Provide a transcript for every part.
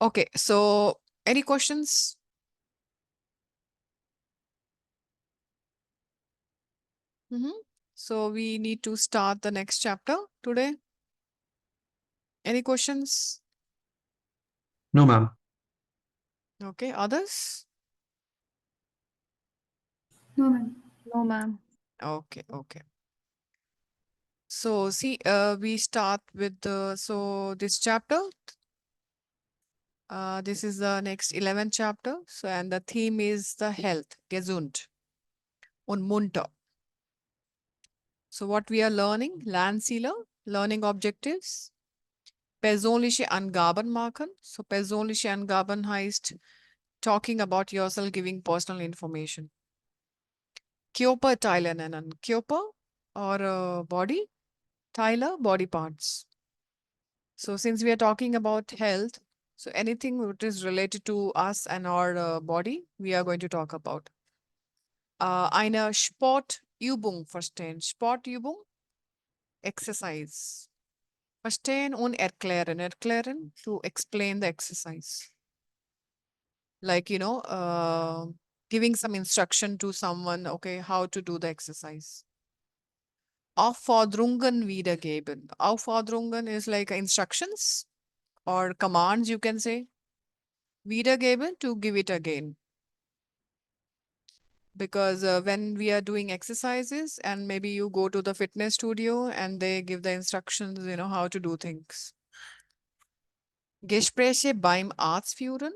Okay, so any questions? Mm-hmm. So we need to start the next chapter today. Any questions? No, ma'am. Okay, others? No, ma'am. No, ma'am. Okay, okay. So see, we start with this chapter. This is the next 11th chapter. So and the theme is the health, gesund und munter. So what we are learning, Lernziele, learning objectives, persönliche Angaben machen. So persönliche Angaben heißt talking about yourself, giving personal information. Körperteile nennen. Körper or body, Teile, body parts. So since we are talking about health, so anything which is related to us and our body, we are going to talk about. Eine Sportübung verstehen. Sportübung, exercise. Verstehen und erklären. Erklären, to explain the exercise. Like, giving some instruction to someone, okay, how to do the exercise. Aufforderungen wiedergeben. Aufforderungen is like instructions or commands, you can say. Wiedergeben, to give it again. Because when we are doing exercises and maybe you go to the fitness studio and they give the instructions, how to do things. Gespräche beim Arzt führen,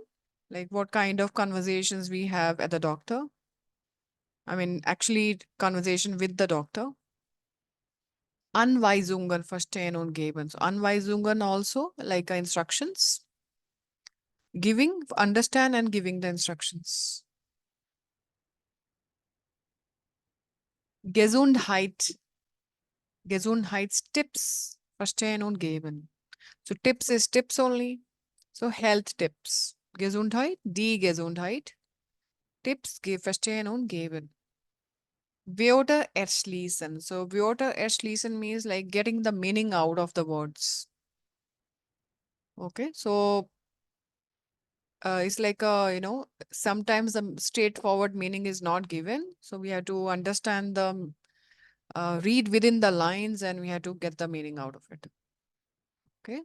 like what kind of conversations we have at the doctor. I mean, actually, conversation with the doctor. Anweisungen verstehen und geben. So, Anweisungen also like instructions. Giving, understand and giving the instructions. Gesundheit. Gesundheitstipps verstehen und geben. So tips is tips only. So health tips. Gesundheit, die Gesundheit. Tipps verstehen und geben. Wörter erschließen. So Wörter erschließen means like getting the meaning out of the words. Okay, so it's like sometimes the straightforward meaning is not given. So we have to understand the read within the lines and we have to get the meaning out of it. Okay.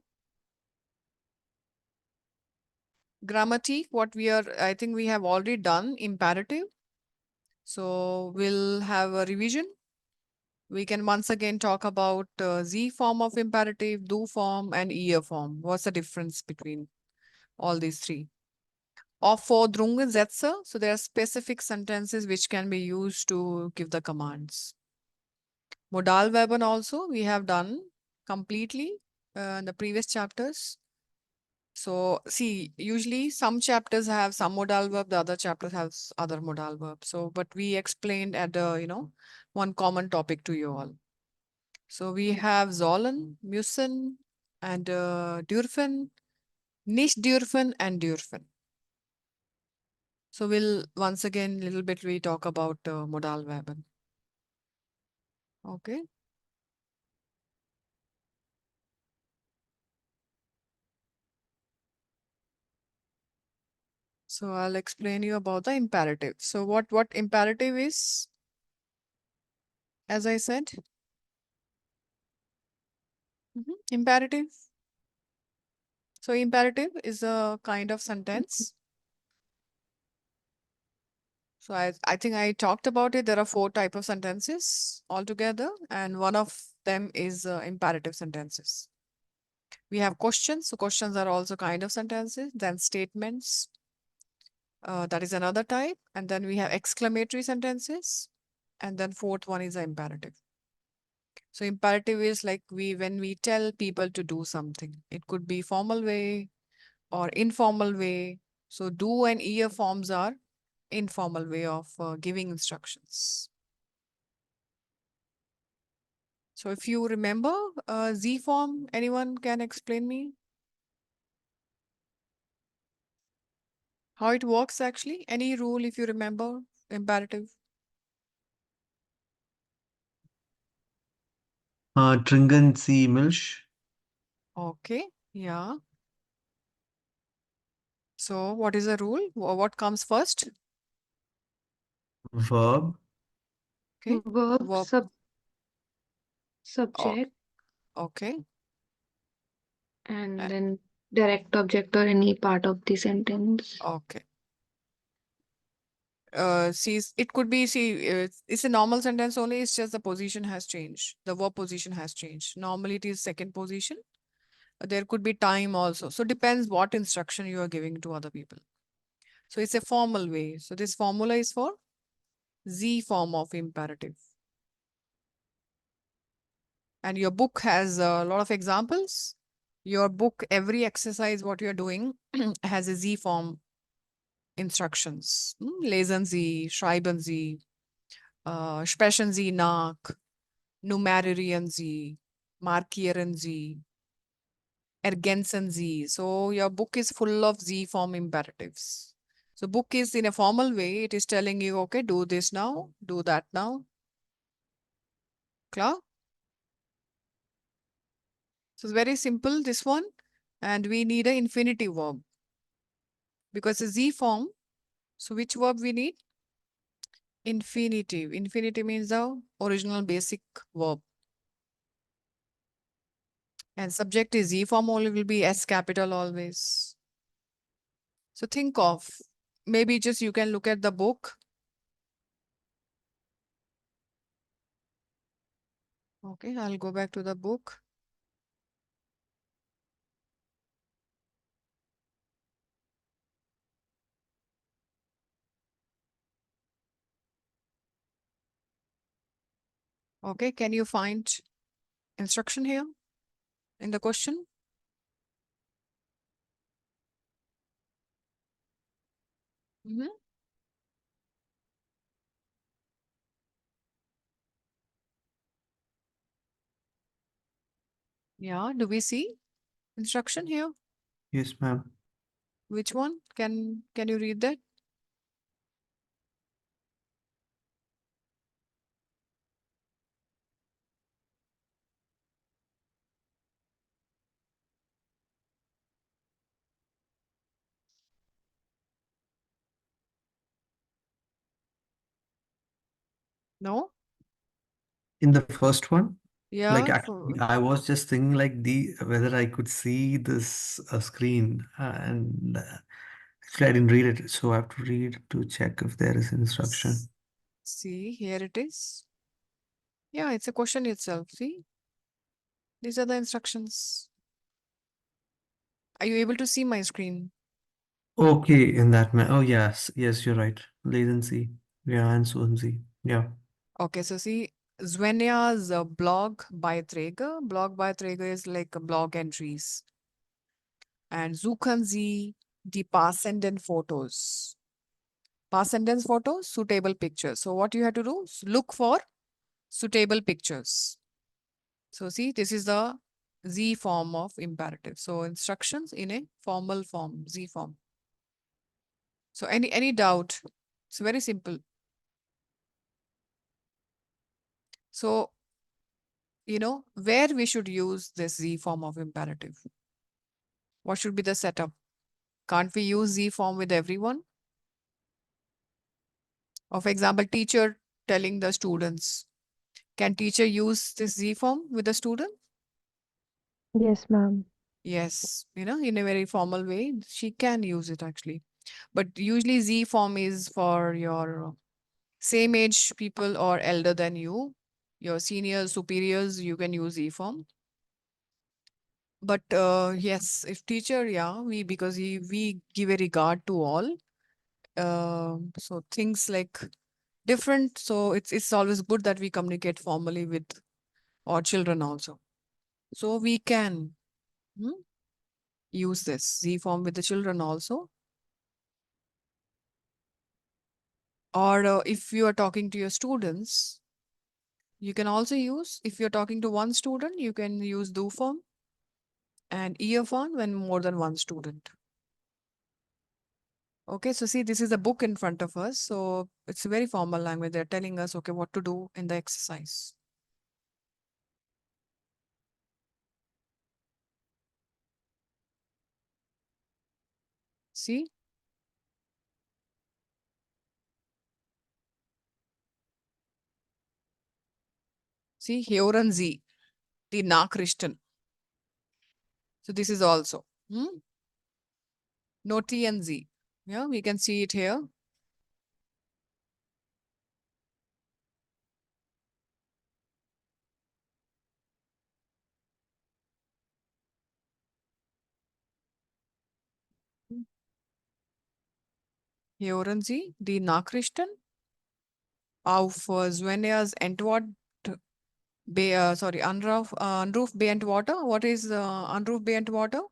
Grammatic, I think we have already done imperative. So we'll have a revision. We can once again talk about Z form of imperative, do form, and ear form. What's the difference between all these three? Aufforderungen, Sätze. So there are specific sentences which can be used to give the commands. Modalverben also we have done completely in the previous chapters. So see, usually some chapters have some modal verb, the other chapters have other modal verb. So, but we explained at one common topic to you all. So we have sollen, müssen, and dürfen, nicht dürfen, and dürfen. So we'll once again little bit we talk about Modalverben. Okay. So I'll explain you about the imperative. So what imperative is? As I said, imperative. So imperative is a kind of sentence. So I think I talked about it. There are 4 type of sentences altogether, and one of them is imperative sentences. We have questions. So questions are also kind of sentences. Then statements. That is another type. And then we have exclamatory sentences. And then 4th one is imperative. So imperative is like when we tell people to do something. It could be formal way or informal way. So do and ear forms are informal way of giving instructions. So if you remember Z form, anyone can explain me how it works actually? Any rule if you remember imperative? Trinken Sie Milch? Okay, yeah. So what is the rule? What comes first? Verb. Okay. Verb, Verb. Oh, subject, okay. and Uh, then direct object or any part of the sentence. Okay. See, it could be, see, it's a normal sentence only. It's just the position has changed. The verb position has changed. Normally it is second position. There could be time also. So depends what instruction you are giving to other people. So it's a formal way. So this formula is for Z form of imperative. And your book has a lot of examples. Your book, every exercise, what you're doing has a Z form instructions. Lesen Sie, schreiben Sie, sprechen Sie nach, nummerieren Sie, markieren Sie, ergänzen Sie. So your book is full of Z form imperatives. So book is in a formal way, it is telling you, okay, do this now, do that now. Clear? So it's very simple, this one. And we need an infinitive verb because a Z form. So which verb we need? Infinitive. Infinitive means the original basic verb. And subject is Z form only will be S capital always. So think of maybe just you can look at the book. Okay, I'll go back to the book. Okay, can you find instruction here in the question? Mhm. Yeah, do we see instruction here? Yes, ma'am. Which one? Can you read that? No? In the first one, like Yeah, actually, I was just thinking like the whether I could see this screen, and actually I didn't read it, so I have to read to check if there is instruction. see, here it is. Yeah, it's a question itself. See, these are the instructions. Are you able to see my screen? Okay, in that man. Oh yes, yes, you're right. Latency. Yeah, and Swansea. Yeah. Okay, so see, Svenja's Blog by Traeger is like a blog entries. And suchen Sie die passenden Fotos. Passenden photos, suitable pictures. So what you have to do? Look for suitable pictures. So see, this is the Z form of imperative. So instructions in a formal form, Z form. So any doubt? It's very simple. So where we should use this Z form of imperative? What should be the setup? Can't we use Z form with everyone? Or for example, teacher telling the students. Can teacher use this Z form with the student? Yes, ma'am. Yes, in a very formal way, she can use it actually. But usually Z form is for your same age people or elder than you, your seniors, superiors, you can use Z form. But yes, if teacher, yeah, because we give a regard to all. So things like different. So it's always good that we communicate formally with our children also. So we can hmm, use this Z form with the children also. Or if you are talking to your students, you can also use, if you're talking to one student, you can use do form and earphone when more than one student. Okay, so see, this is a book in front of us. So it's a very formal language. They're telling us, okay, what to do in the exercise. See? See, hören Sie, die Nachrichten. So this is also. Notieren Sie. Yeah, we can see it here. Hören Sie die Nachrichten auf Svenjas Antwort sorry, Anruf beantworter. What is Anruf beantworter?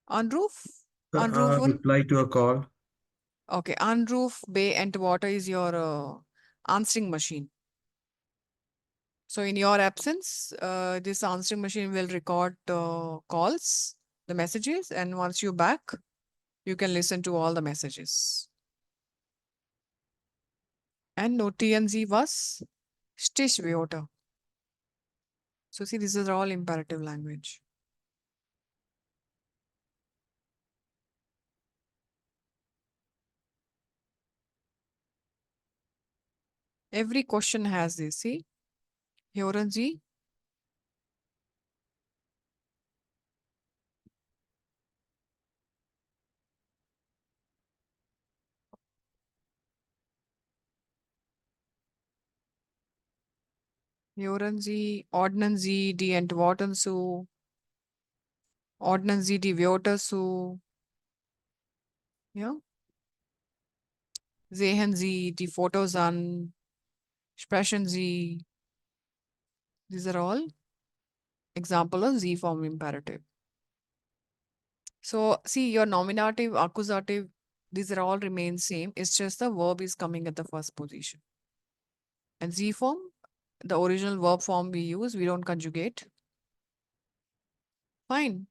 Anruf? Anrufen? Reply to a call. Okay, Anruf beantworter is your answering machine. So in your absence, this answering machine will record calls, the messages, and once you're back, you can listen to all the messages. And notieren Sie was? Stichwörter. So see, this is all imperative language. Every question has this. See, hören Sie? Hören Sie, ordnen Sie die Antworten zu, ordnen Sie die Wörter zu, ja? Sehen Sie die Fotos an, sprechen Sie. These are all example of Z form imperative. So see your nominative, accusative, these are all remain same. It's just the verb is coming at the first position. And Z form, the original verb form we use, we don't conjugate. Fine.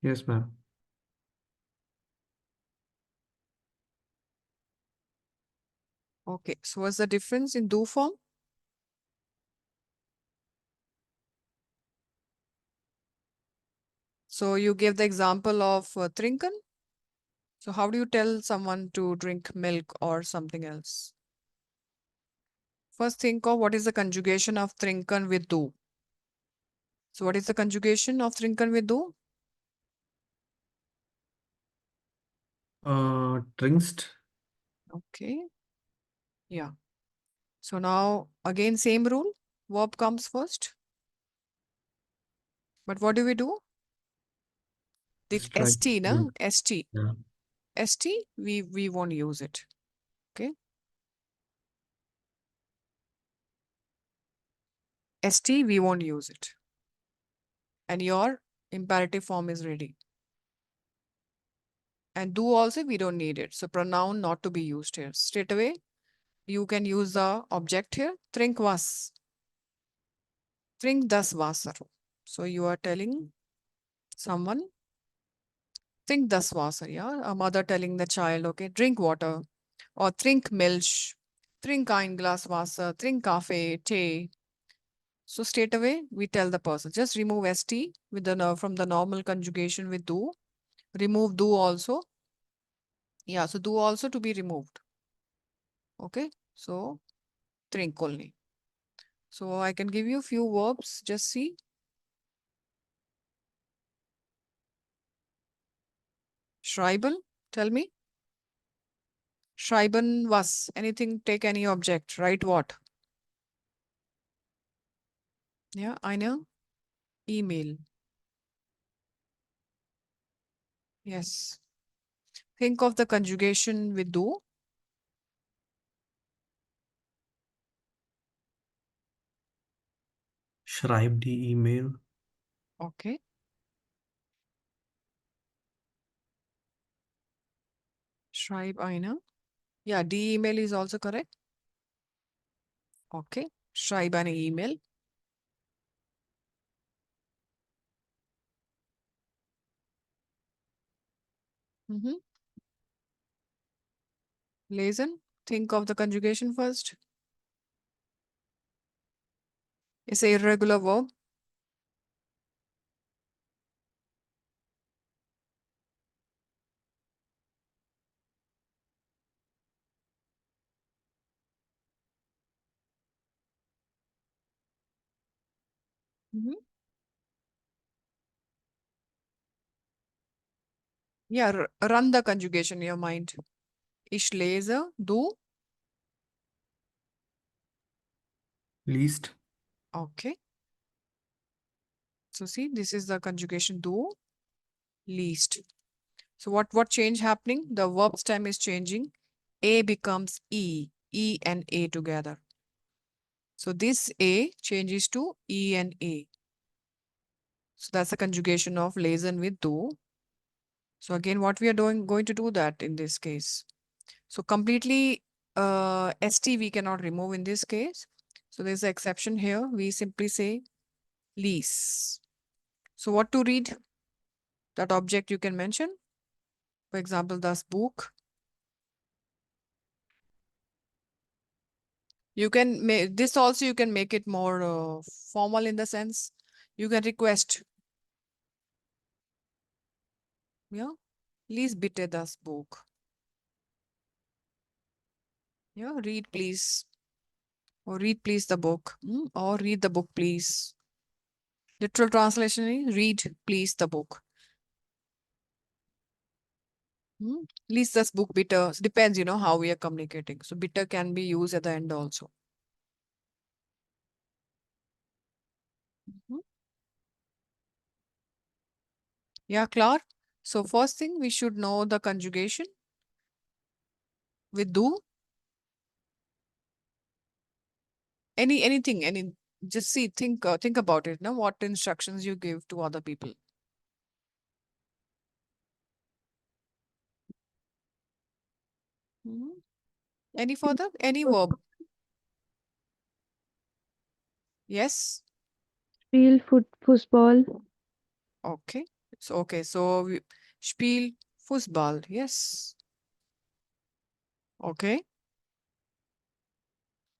Yes, ma'am. Okay. So what's the difference in do form? So you gave the example of trinken. So how do you tell someone to drink milk or something else? First think of what is the conjugation of trinken with do. So what is the conjugation of trinken with do? Trinkst. Okay. Yeah. So now again same rule. Verb comes first. But what do we do? The Just try. st, na? St. Yeah. St, we won't use it. Okay. St, we won't use it. And your imperative form is ready. And do also we don't need it. So pronoun not to be used here. Straight away, you can use the object here. Trink was. Trink das Wasser. So you are telling someone, trink das Wasser. Yeah. A mother telling the child, okay, drink water. Or trink Milch. Trink ein Glas Wasser. Trink Kaffee, tea. So straight away, we tell the person, just remove st with the from the normal conjugation with do. Remove do also. Yeah, so do also to be removed. Okay, so drink only. So I can give you few verbs. Just see. Schreiben, tell me. Schreiben was. Anything, take any object. Write what? Yeah, I know. Email. Yes. Think of the conjugation with do. Schreib die E-Mail. Okay. Schreib eine. Yeah, die email is also correct. Okay. Schreib eine email. Mhm. Lesen. Think of the conjugation first. It's a irregular verb. Mhm. Yeah, run the conjugation in your mind. Ich lese, du. Least. Okay. So see, this is the conjugation du, least. So what change happening? The verb stem is changing. A becomes E and A together. So this A changes to E and A. So that's the conjugation of lesen with do. So again, what we are going to do that in this case. So completely ST we cannot remove in this case. So there's an exception here. We simply say lease. So what to read? That object you can mention. For example, das Buch. You can make this also, you can make it more formal in the sense you can request, yeah, please bitte das Buch. Yeah, read please, or read please the book, or read the book please. Literal translation is read please the book. Lies das book bitte. Depends, how we are communicating. So bitte can be used at the end also. Mhm. Yeah, klar. So first thing we should know the conjugation with do. Anything, just see, think about it. Now, what instructions you give to other people. Mhm. Any further? Any verb? Yes. Spiel Fußball. Okay. So Spiel Fußball. Yes. Okay.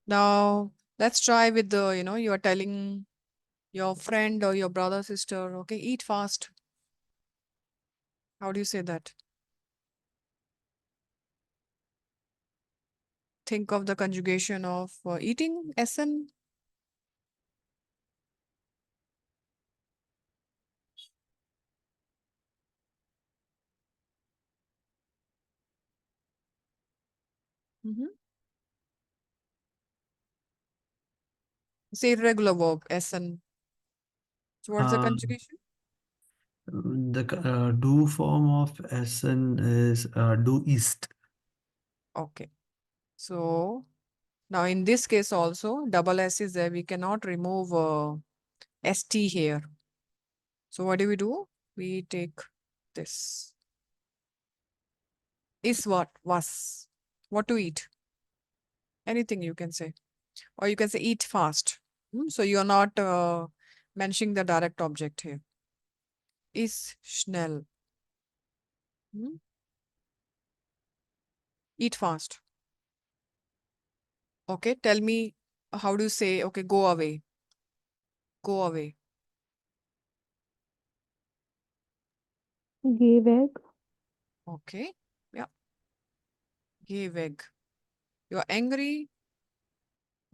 Now let's try with the, you are telling your friend or your brother, sister, okay, eat fast. How do you say that? Think of the conjugation of eating, Essen. Mhm. Say irregular verb, Essen. So what's the Uh, conjugation? the do form of Essen is do east. Okay. So now in this case also, double S is there. We cannot remove ST here. So what do? We take this. Is what? Was. What to eat? Anything you can say. Or you can say eat fast. So you're not mentioning the direct object here. Is schnell. Hmm? Eat fast. Okay, tell me how do you say, okay, go away. Go away. Geh weg. Okay. Yeah. Geh weg. You're angry.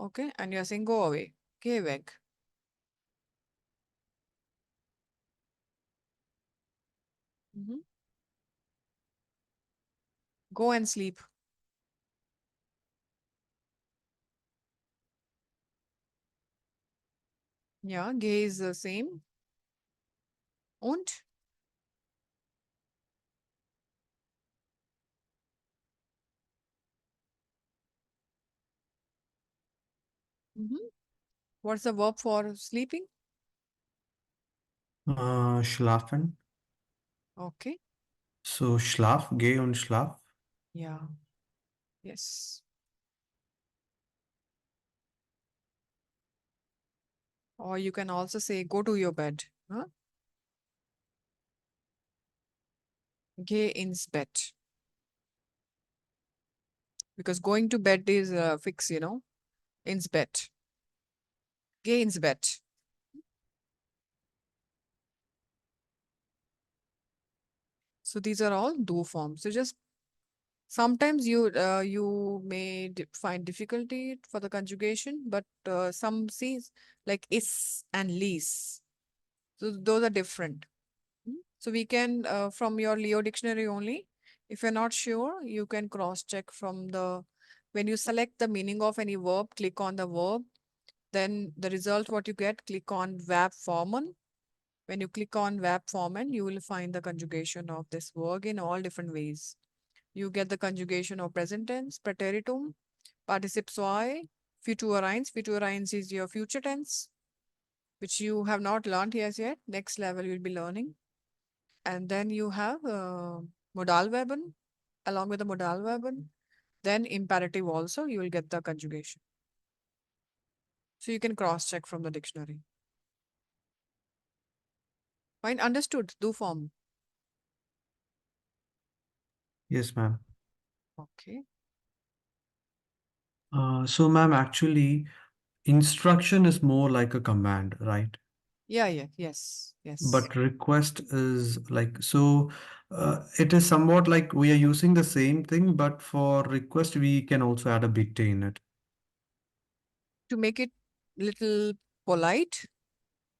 Okay. And you're saying go away. Geh weg. Mhm. Go and sleep. Yeah. Geh is the same. Und? Mhm. What's the verb for sleeping? Schlafen. Okay. So Schlaf, geh und Schlaf. Yeah. Yes. Or you can also say go to your bed. Huh? Geh ins Bett. Because going to bed is fix, ins Bett. Geh ins Bett. So these are all do forms. So just Sometimes you may find difficulty for the conjugation, but some C's like is and lease, so those are different. So we can from your Leo dictionary only. If you're not sure, you can cross check from the when you select the meaning of any verb, click on the verb. Then the result what you get, click on verb formen. When you click on verb formen, you will find the conjugation of this verb in all different ways. You get the conjugation of present tense, preteritum, participe soi, futurines. Futurines is your future tense, which you have not learned as yet. Next level you'll be learning. And then you have Modalverben, along with the Modalverben. Then imperative also, you will get the conjugation. So you can cross check from the dictionary. Fine, understood. Do form. Yes, ma'am. Okay. So, ma'am, actually, instruction is more like a command, right? Yeah, yes, yes. But request is like, so it is somewhat like we are using the same thing, but for request, we can also add a bit in it. To make it little polite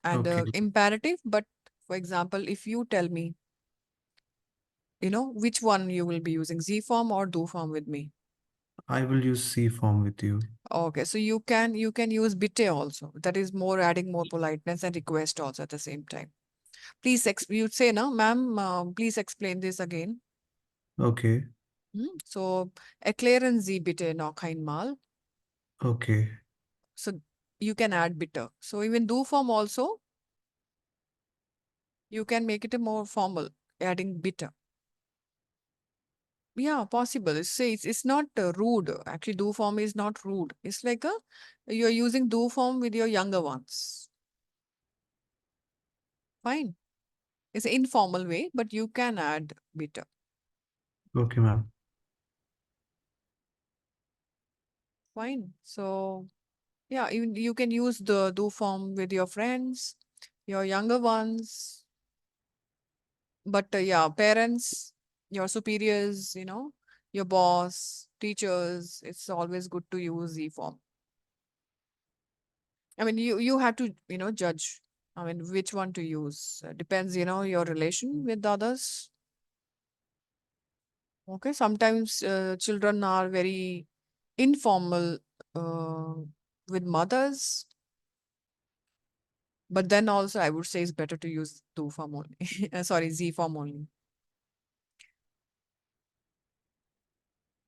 and Okay, imperative, but for example, if you tell me, which one you will be using, Z form or do form with me. I will use C form with you. Okay, so you can use bitte also. That is more adding more politeness and request also at the same time. Please, you say, no, ma'am, please explain this again. Okay, So, erklären Sie bitte noch einmal. okay, So, you can add bitte. So, even do form also, you can make it a more formal, adding bitte. Yeah, possible. It's not rude. Actually, do form is not rude. It's like you're using do form with your younger ones. Fine. It's an informal way, but you can add bitte. okay, ma'am. Fine. So, yeah, even you can use the do form with your friends, your younger ones, but yeah, parents, your superiors, your boss, teachers, it's always good to use Z form. I mean, you have to, judge. I mean, which one to use. Depends, your relation with the others. Okay, sometimes children are very informal uh, with mothers, but then also I would say it's better to use do form only. Sorry, Z form only.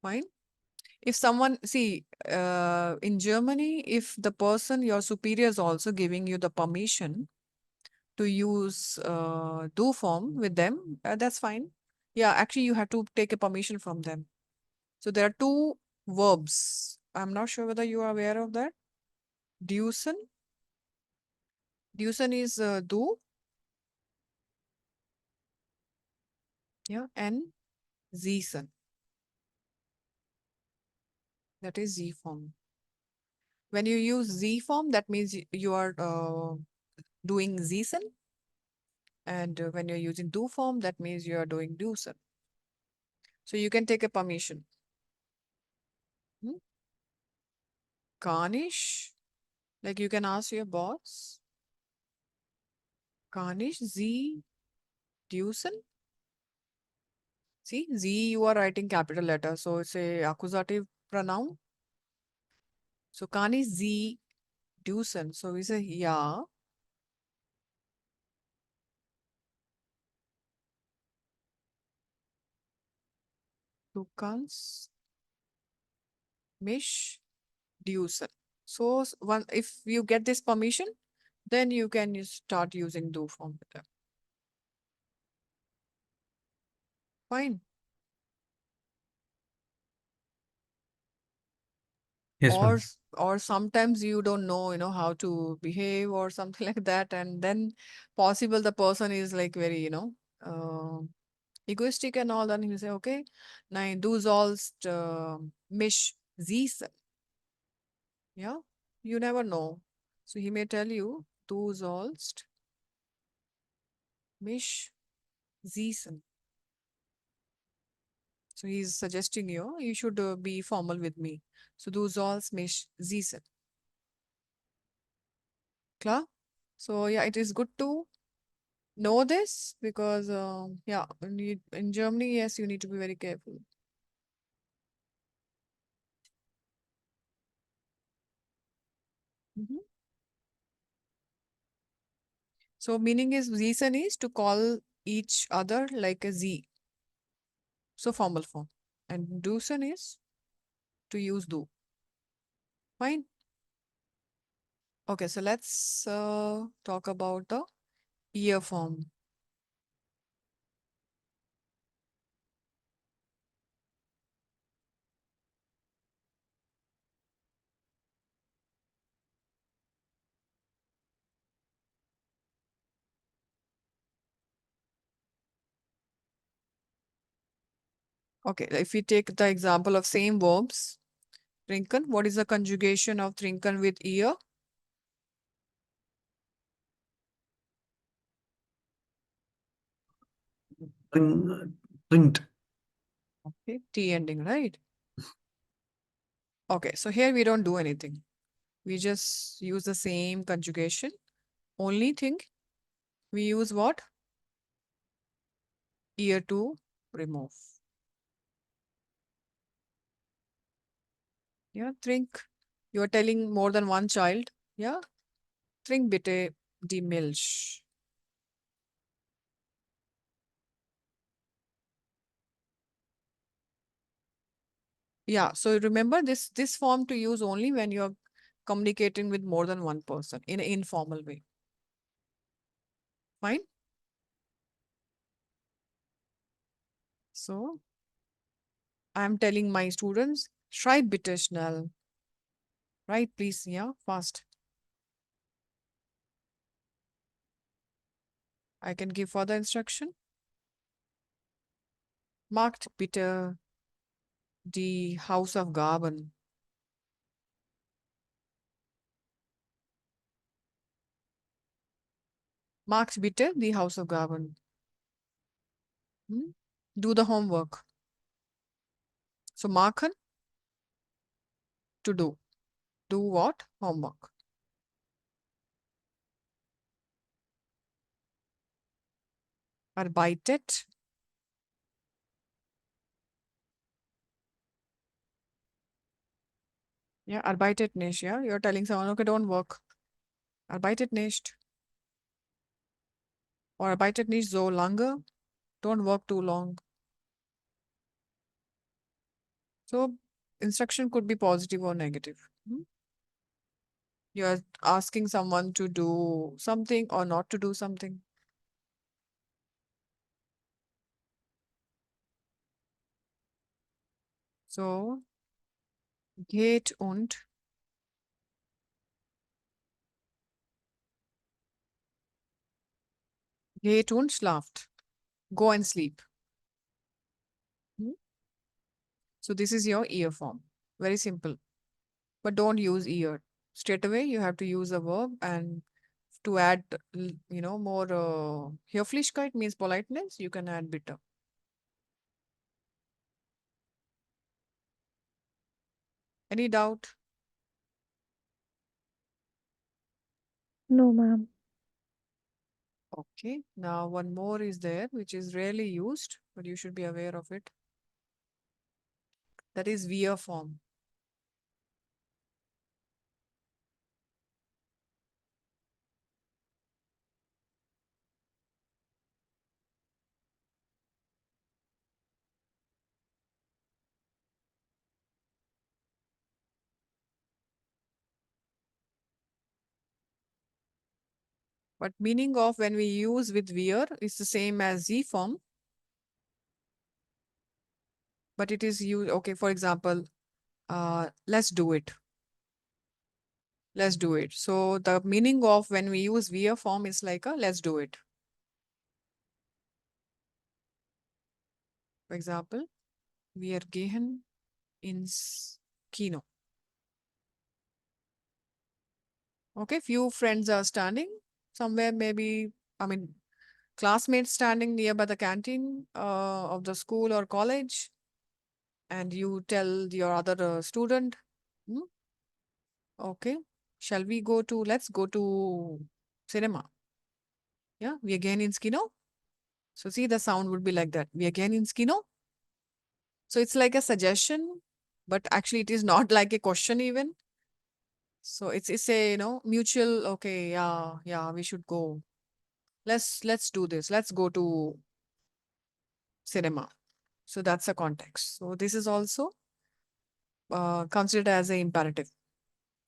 Fine. If someone, see, in Germany, if the person, your superior is also giving you the permission to use do form with them, that's fine. Yeah, actually, you have to take a permission from them. So there are two verbs. I'm not sure whether you are aware of that. Dusen. Dusen is do, yeah, and Ziesen. That is Z form. When you use Z form, that means you are doing Ziesen. And when you're using do form, that means you are doing Dusen. So you can take a permission. Hmm? Garnish, like you can ask your boss, garnish Z Dusen. See, Z you are writing capital letter, so it's a accusative pronoun. So garnish Z Dusen. So we say, yeah, du kannst mich dusen. So one, if you get this permission, then you can start using do form with them. Fine. Yes, or ma'am. s- or sometimes you don't know how to behave or something like that, and then possible the person is like very uh, egoistic and all, then you say, okay, nein, du sollst mich siehst. Yeah, you never know. So he may tell you, du sollst mich siehst. So he's suggesting you should be formal with me. So du sollst mich siezen. Klar? So yeah, it is good to know this because yeah, in Germany, yes, you need to be very careful. Mhm. So meaning is siezen is to call each other like a Z. So formal form. And dusen is to use do. Fine. Okay, so let's talk about the ear form. Okay, if we take the example of same verbs, trinken, what is the conjugation of trinken with ear? Trinkt. Okay, T ending, right? Okay, so here we don't do anything. We just use the same conjugation. Only thing we use what? Ear to remove. Yeah, trink. You are telling more than one child. Yeah, trink bitte die Milch. Yeah, so remember this form to use only when you're communicating with more than one person in an informal way. Fine? So I'm telling my students, schreib bitte schnell. Right, please, yeah, fast. I can give further instruction. Macht bitte die Hausaufgaben. Macht bitte die Hausaufgaben. Hmm? Do the homework. So machen, to do. Do what? Homework. Arbeitet. Yeah, arbeitet nicht. Yeah, you're telling someone, okay, don't work. Arbeitet nicht. Or arbeitet nicht so lange. Don't work too long. So instruction could be positive or negative. Hmm? You are asking someone to do something or not to do something. So geht und geht und schlaft. Go and sleep. Hmm? So this is your ear form. Very simple. But don't use ear. Straight away you have to use a verb, and to add more Höflichkeit means politeness, you can add bitter. Any doubt? No, ma'am. Okay. Now one more is there which is rarely used, but you should be aware of it. That is wir form. But meaning of when we use with wir is the same as sie form, but it is used, okay, for example, let's do it. Let's do it. So the meaning of when we use wir form is like a let's do it. For example, wir gehen ins Kino. Okay, few friends are standing somewhere, maybe, I mean, classmates standing nearby the canteen of the school or college. and you tell your other student, hmm, okay, shall we go to, let's go to cinema. Yeah, we again in Skino. So see, the sound would be like that. We again in Skino. So it's like a suggestion, but actually it is not like a question even. So it's a mutual. Okay, yeah, we should go. Let's do this. Let's go to cinema. So that's a context. So this is also considered as a imperative.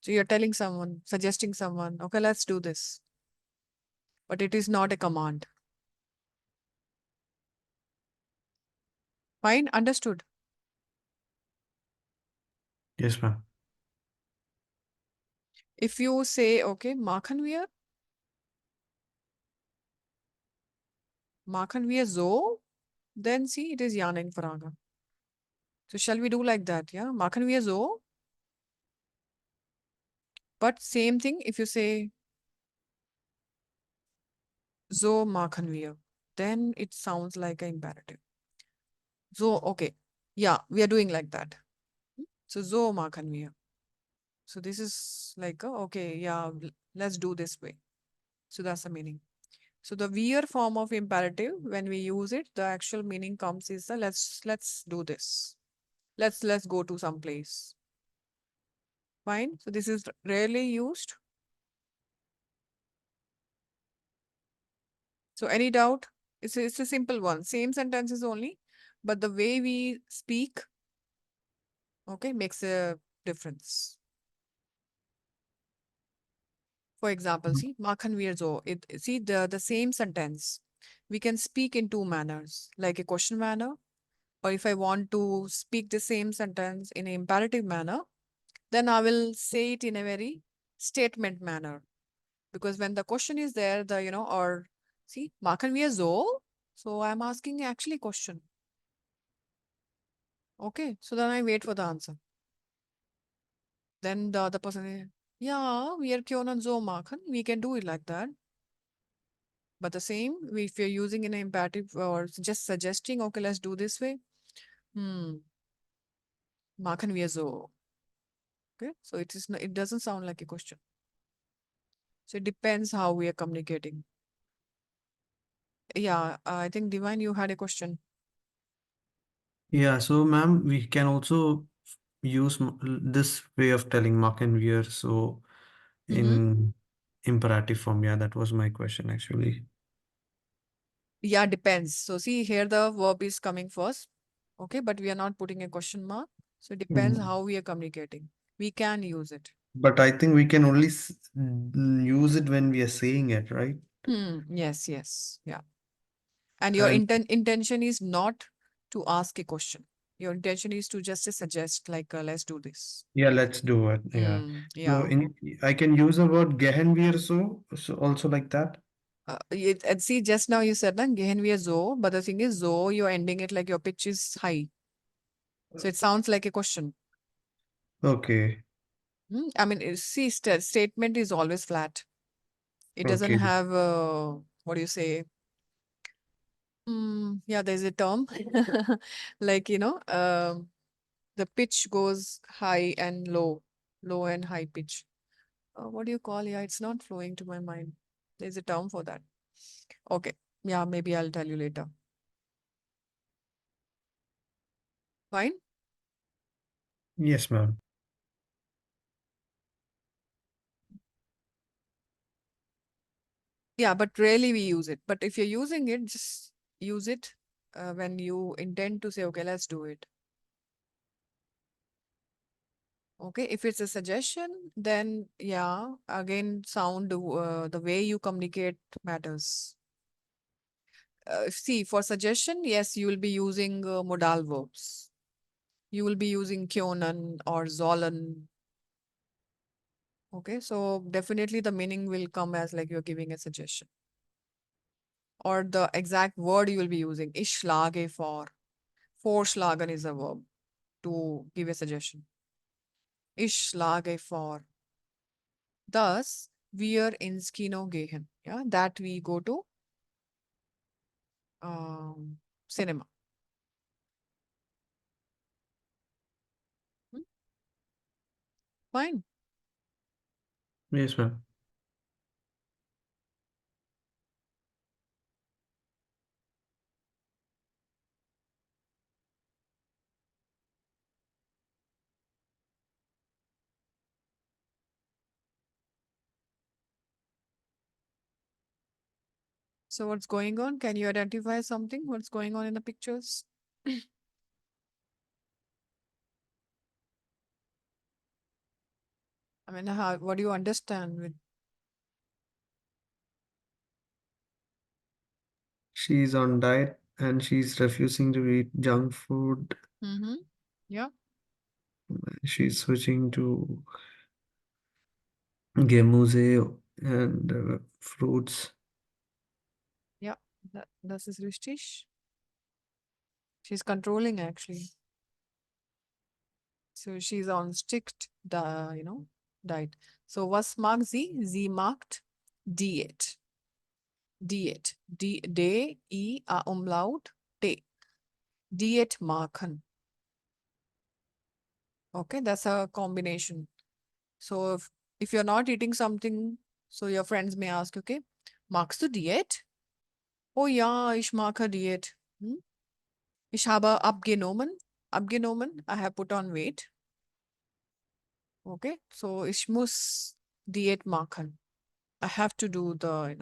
So you're telling someone, suggesting someone, okay, let's do this, but it is not a command. Fine, understood. Yes, ma'am. If you say, okay, Makhan wir so, then see, it is Jana in Frage. So shall we do like that? Yeah, Makhan wir so. But same thing if you say so machen wir, then it sounds like an imperative. So, okay. Yeah, we are doing like that. So so machen wir. So this is like, okay, yeah, let's do this way. So that's the meaning. So the wir form of imperative, when we use it, the actual meaning comes is the let's do this. Let's go to some place. Fine. So this is rarely used. So any doubt? It's a simple one. Same sentences only, but the way we speak, okay, makes a difference. For example, see, machen wir so. See the same sentence. We can speak in two manners, like a question manner, or if I want to speak the same sentence in an imperative manner, then I will say it in a very statement manner. Because when the question is there, or see, machen wir so. So I'm asking actually question. Okay, so then I wait for the answer. Then the other person, yeah, we are können so machen. We can do it like that. But the same, if you're using an imperative or just suggesting, okay, let's do this way. Machen wir so. Okay, so it doesn't sound like a question. So it depends how we are communicating. Yeah, I think Divine, you had a question. Yeah, so ma'am, we can also use this way of telling Mark and Weir so Mm-hmm. in imperative form. Yeah, that was my question actually. Yeah, depends. So see here the verb is coming first. Okay, but we are not putting a question mark. So it depends Mm. how we are communicating. We can use it. But I think we can only use it when we are saying it, right? Yes, yes. Yeah. And your And intention is not to ask a question. Your intention is to just suggest, like, let's do this. yeah, let's do it. Yeah. So Yeah. I can use the word gehen wir so also like that. And see, just now you said that gehen wir so, but the thing is, so you're ending it like your pitch is high. So it sounds like a question. Okay. I mean, see, statement is always flat. It doesn't Okay. have, what do you say? Yeah, there's a term. Like, the pitch goes high and low and high pitch. What do you call? Yeah, it's not flowing to my mind. There's a term for that. Okay. Yeah, maybe I'll tell you later. Fine. Yes, ma'am. Yeah, but rarely we use it. But if you're using it, just use it when you intend to say, okay, let's do it. Okay, if it's a suggestion, then yeah, again, sound, the way you communicate matters. See, for suggestion, yes, you will be using modal verbs. You will be using können or sollen. Okay, so definitely the meaning will come as like you're giving a suggestion. Or the exact word you will be using. Ich schlage vor. Vorschlagen is a verb to give a suggestion. Ich schlage vor. Thus, wir ins Kino gehen. Yeah, that we go to cinema. Fine. Yes, ma'am. So what's going on? Can you identify something? What's going on in the pictures? I mean, what do you understand with? She's on diet and she's refusing to eat junk food. Mm-hmm. Yeah, She's switching to gemuse and fruits. yeah. Das ist richtig. She's controlling actually. So she's on strict, diet. So was mag sie? Sie macht Diät. Diät. D-I-A-Umlaut T. Diät machen. Okay, that's a combination. So if you're not eating something, so your friends may ask, okay, magst du Diät? Oh ja, ich mache Diät. Hm? Ich habe abgenommen. Abgenommen. I have put on weight. Okay, so ich muss Diät machen. I have to do the,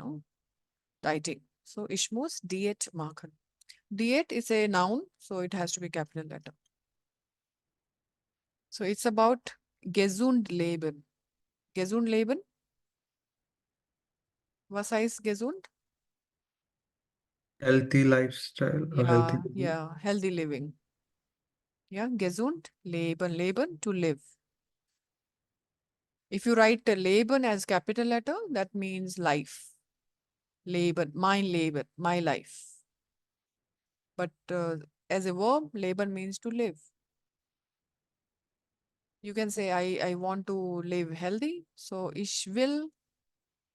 dieting. So ich muss Diät machen. Diät is a noun, so it has to be capital letter. So it's about gesund leben. Gesund leben. Was heißt gesund? Healthy lifestyle or healthy Yeah, living. yeah, healthy living. Yeah, gesund leben, leben to live. If you write Leben as capital letter, that means life. Leben, mein Leben, my life. But as a verb, Leben means to live. You can say, I want to live healthy. So, ich will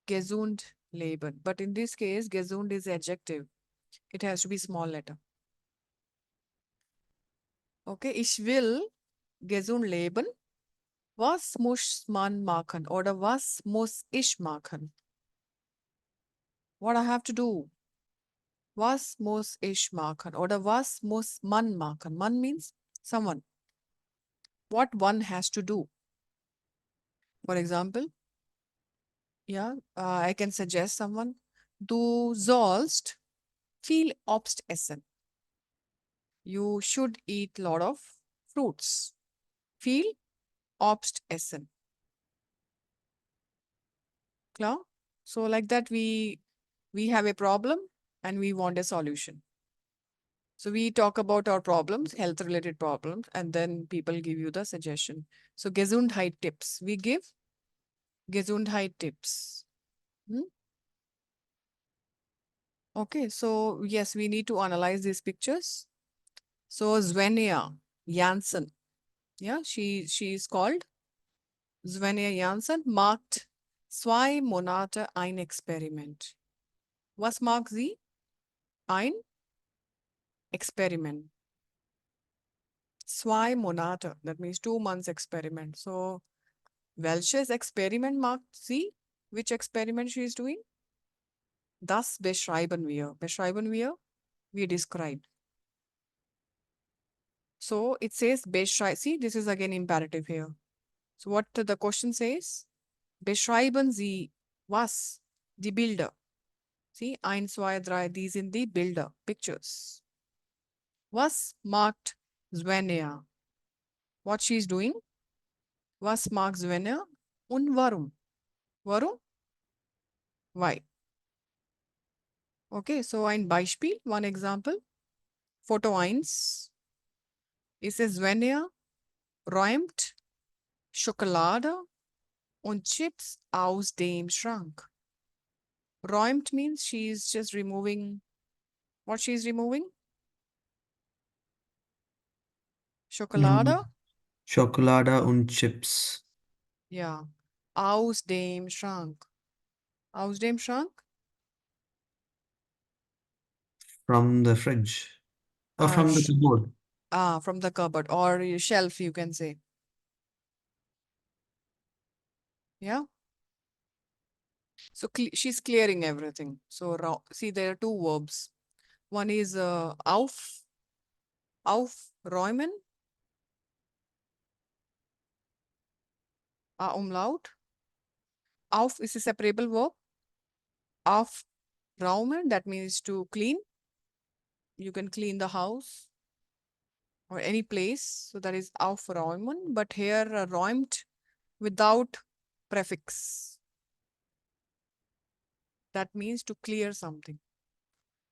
gesund leben. But in this case, gesund is adjective. It has to be small letter. Okay, ich will gesund leben. Was muss man machen? Oder was muss ich machen? What I have to do? Was muss ich machen? Oder was muss man machen? Man means someone. What one has to do. For example, yeah, I can suggest someone. Du sollst viel Obst essen. You should eat lot of fruits. Viel Obst essen. Klar? So like that we have a problem and we want a solution. So we talk about our problems, health related problems, and then people give you the suggestion. So Gesundheit tips. We give Gesundheit tips. Hmm? Okay, so yes, we need to analyze these pictures. So Svenja Janssen, yeah, she's called Svenja Janssen, macht 2 Monate ein Experiment. Was mag sie? Ein Experiment. 2 Monate, that means 2 months experiment. So welches Experiment mag sie? Which experiment she is doing? Das beschreiben wir. Beschreiben wir? We describe. So it says beschreiben. See, this is again imperative here. So what the question says? Beschreiben Sie was? Die Bilder. See, 1, 2, 3, these in the Bilder, pictures. Was macht Svenja? What she is doing? Was mag Svenja? Und warum? Warum? Why? Okay, so ein Beispiel, one example. Foto 1. It says Svenja räumt Schokolade und Chips aus dem Schrank. Räumt means she's just removing what she's removing? Schokolade? Chocolada und Chips Ja. Aus dem Schrank. Aus dem Schrank? from the fridge or Uh, from the sh- cupboard. from the cupboard or your shelf, you can say. Yeah. So she's clearing everything. So see, there are two verbs. One is aufräumen, umlaut. Auf is a separable verb. Aufräumen, that means to clean. You can clean the house or any place. So that is aufräumen. But here, räumt without prefix. That means to clear something.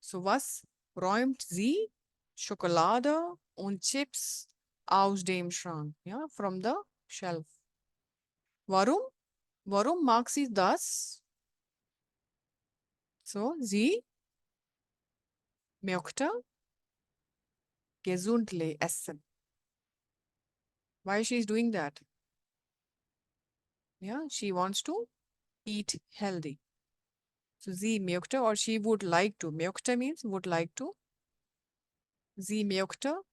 So was räumt sie Schokolade und Chips aus dem Schrank? Yeah, from the shelf. Warum? Warum mag sie das? So, sie möchte gesundlich essen. Why she is doing that? Yeah, she wants to eat healthy. So, sie möchte or she would like to. Möchte means would like to. Sie möchte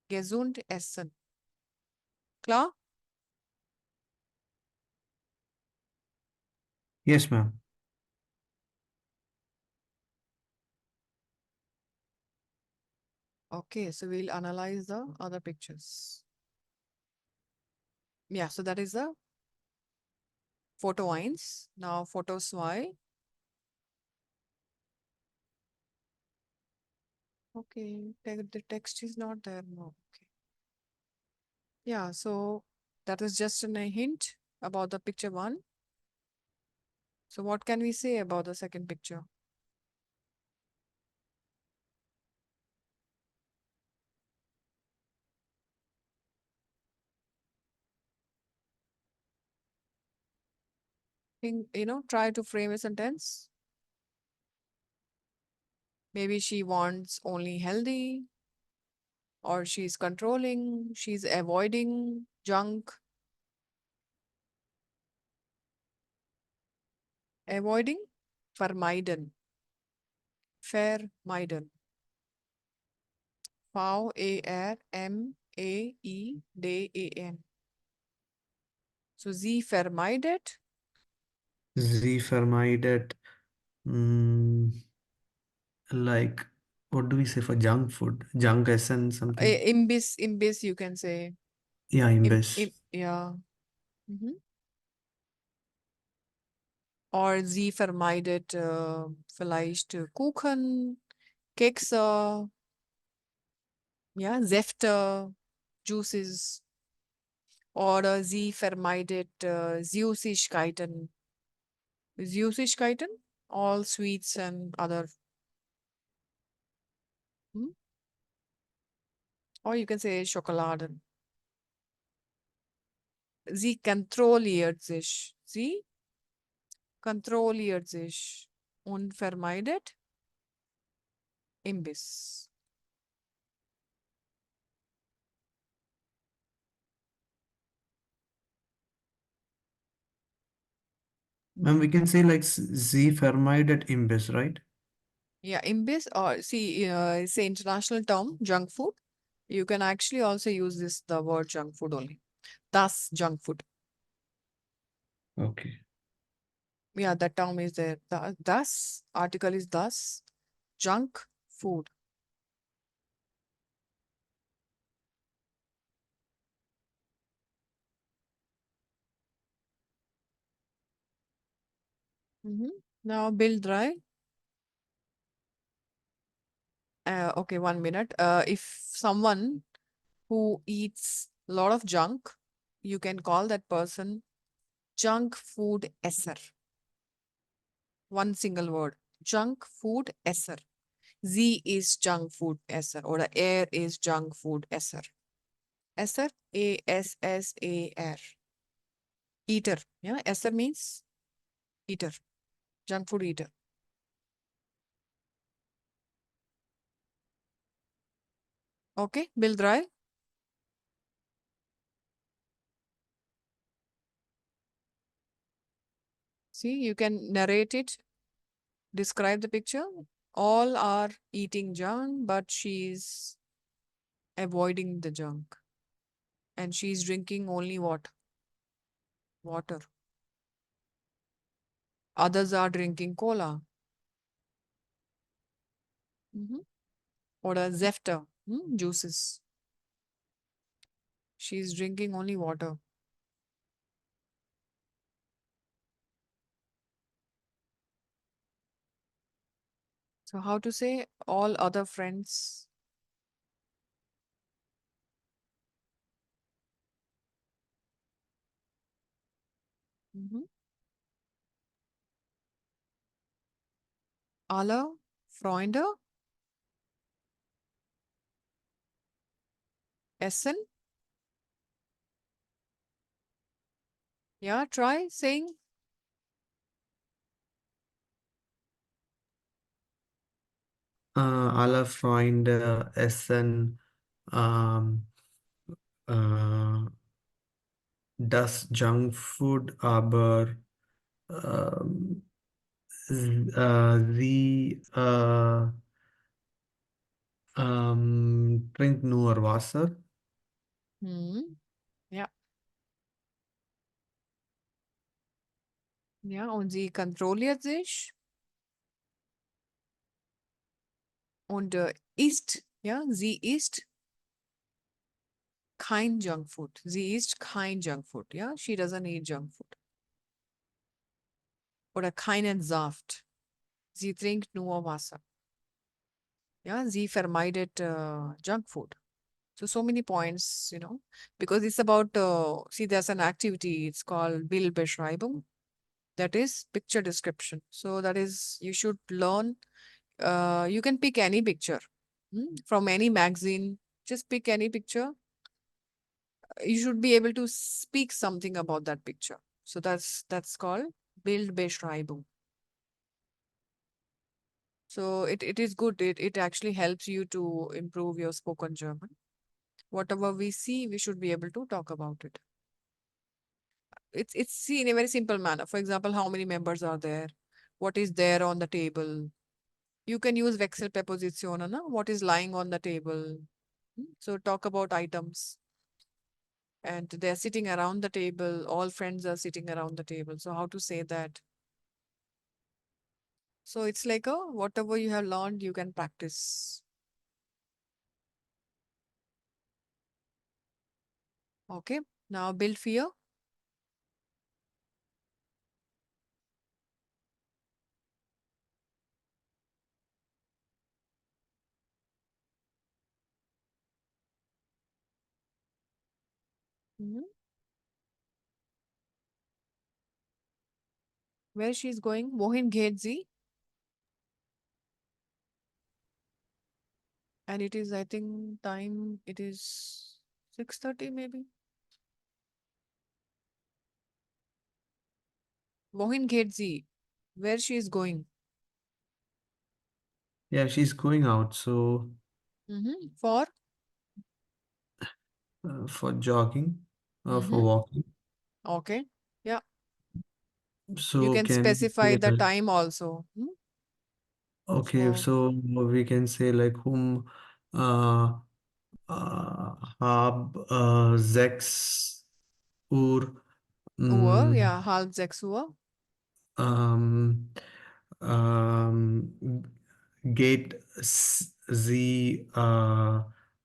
gesund essen. Klar? Yes, ma'am. Okay, so we'll analyze the other pictures. Yeah, so that is the photo 1. Now photo 2. Okay, the text is not there. No. Okay. Yeah, so that is just a hint about the picture 1. So what can we say about the second picture? Think, try to frame a sentence. Maybe she wants only healthy, or she's controlling, she's avoiding junk. Avoiding, vermeiden. Vermeiden. Vermeiden. So sie vermeidet. Sie vermeidet, mm, like, what do we say for junk food? Junk essence, something. Imbiss, you can say. Yeah, Imbiss. Yeah. Or sie vermeidet vielleicht Kuchen, Kekse, ja, Säfte, Juices. Oder sie vermeidet Süßigkeiten. Süßigkeiten, all sweets and other. Or you can say Schokoladen. Sie kontrolliert sich. Sie kontrolliert sich und vermeidet Imbiss. And we can say like sie vermeidet Imbiss, right? Yeah, Imbiss, or see, it's an international term, junk food. You can actually also use the word junk food only. Das junk food. Okay. Yeah, that term is there. Das article is das junk food. Now Bill dry. Okay, 1 minute. If someone who eats a lot of junk, you can call that person junk food esser. One single word, junk food esser. Sie is junk food esser, or er is junk food esser. Esser, Assar. Eater. Yeah, esser means eater, junk food eater. Okay, Bill dry. See, you can narrate it, describe the picture. All are eating junk, but she's avoiding the junk. And she's drinking only what? Water. Others are drinking cola. Oder Zefter, juices. She's drinking only water. So how to say all other friends? Mhm. Alle Freunde essen. Yeah, try saying. Alle Freunde essen äh, das Junkfood, aber ähm, sie trinkt nur Wasser. Mhm. Ja. Ja, und sie kontrolliert sich und isst, ja, sie isst kein Junkfood. Sie isst kein Junkfood, ja. She doesn't eat Junkfood. Oder keinen Saft. Sie trinkt nur Wasser. Ja, sie vermeidet Junkfood. So many points, because it's about, see, there's an activity, it's called Bildbeschreibung. That is picture description. So that is, you should learn, you can pick any picture from any magazine, just pick any picture. You should be able to speak something about that picture. So that's called Bildbeschreibung. So it is good. It actually helps you to improve your spoken German. Whatever we see, we should be able to talk about it. It's seen in a very simple manner. For example, how many members are there? What is there on the table? You can use Wechselpräpositionen, na? What is lying on the table? So talk about items. And they're sitting around the table. All friends are sitting around the table. So how to say that? So it's like a whatever you have learned, you can practice. Okay. Now build fear. Mhm. Where she's going? Wohin geht sie? And it is, I think, time, it is 6:30 maybe. Wohin geht sie? Where she is going? Yeah, she's going out, so For? for jogging, for Mm-hmm. walking. Okay. Yeah. You So can can we specify say the like, time also. okay, So, so we can say like uh, hab 6 Uhr Uhr, mm, ja, halb 6 Uhr. ähm, geht sie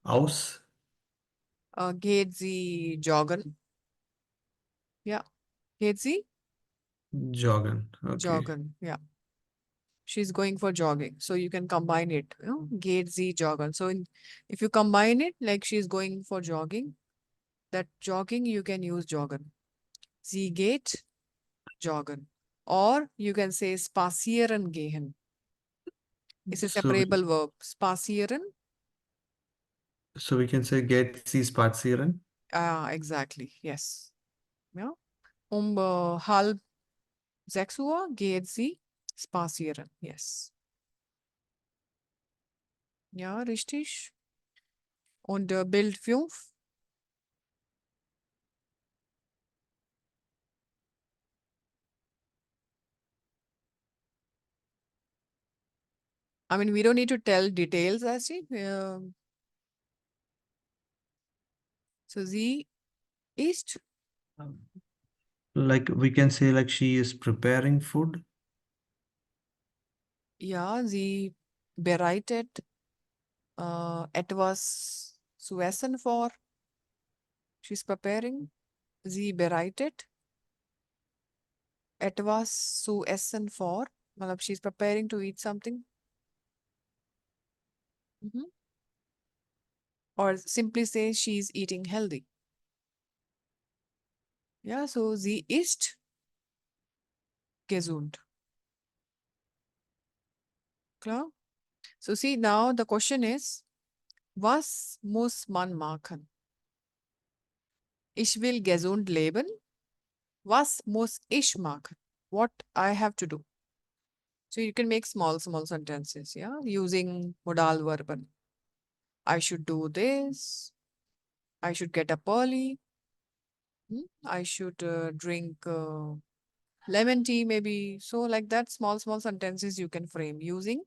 aus? Geht sie joggen? Ja. Geht sie? Joggen. Okay. Joggen. Yeah. She's going for jogging. So you can combine it. Geht sie joggen. So if you combine it, like she's going for jogging, that jogging you can use joggen. Sie geht joggen. Or you can say spazieren gehen. It's a So separable verb. Spazieren. so we can say geht sie spazieren? Ah, exactly. Yes. Ja. Halb 6 Uhr geht sie spazieren. Yes. Ja, richtig. Und Bild 5. I mean, we don't need to tell details, I see. So sie ist, Like we can say like she is preparing food. Ja, sie bereitet etwas zu essen vor. She's preparing. Sie bereitet etwas zu essen vor. Matlab, she's preparing to eat something. Mhm. Or simply say she's eating healthy. Yeah, so sie ist gesund. Klar? So see, now the question is, was muss man machen? Ich will gesund leben. Was muss ich machen? What I have to do. So you can make small, small sentences, yeah, using modal verb. I should do this. I should get up early. I should drink lemon tea, maybe. So like that, small, small sentences you can frame using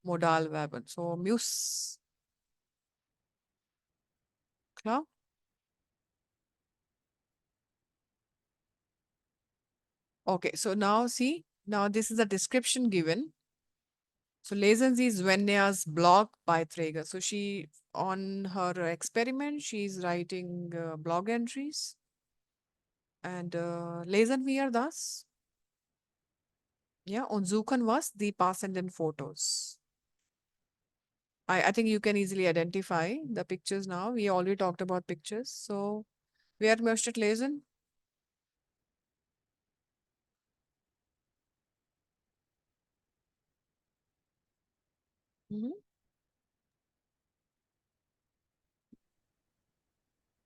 modal verb. So muss, klar? Okay, so now see, now this is a description given. So lesen Sie Svenja's blog Beiträge. So she, on her experiment, she's writing blog entries. And lesen wir das? Ja, und suchen was? Die passenden Fotos. I think you can easily identify the pictures now. We already talked about pictures. So, wer möchte lesen? Mhm.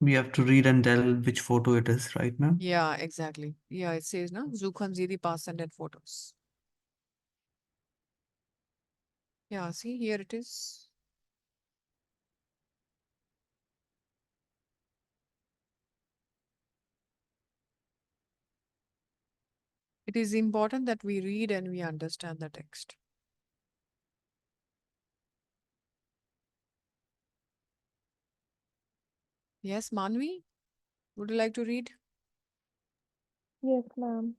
We have to read and tell which photo it is, right, ma'am? Yeah, exactly. Yeah, it says, na, suchen Sie die passenden Fotos. Yeah, see, here it is. It is important that we read and we understand the text. Yes, Manvi, would you like to read? Yes, ma'am.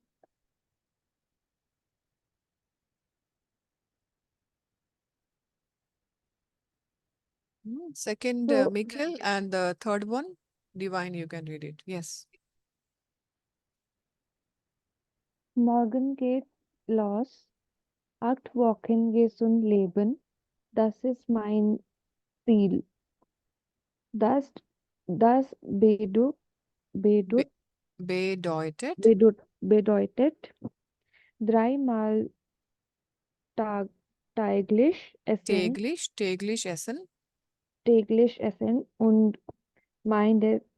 Second, So, Mikhail, and the third one, Divine, you can read it. Yes. morgen geht los. 8 Wochen gesund leben. Das ist mein Ziel. Das, das Be bedeutet, bedeutet, bedeutet 3 Mal Tag, täglich essen, täglich essen und mindestens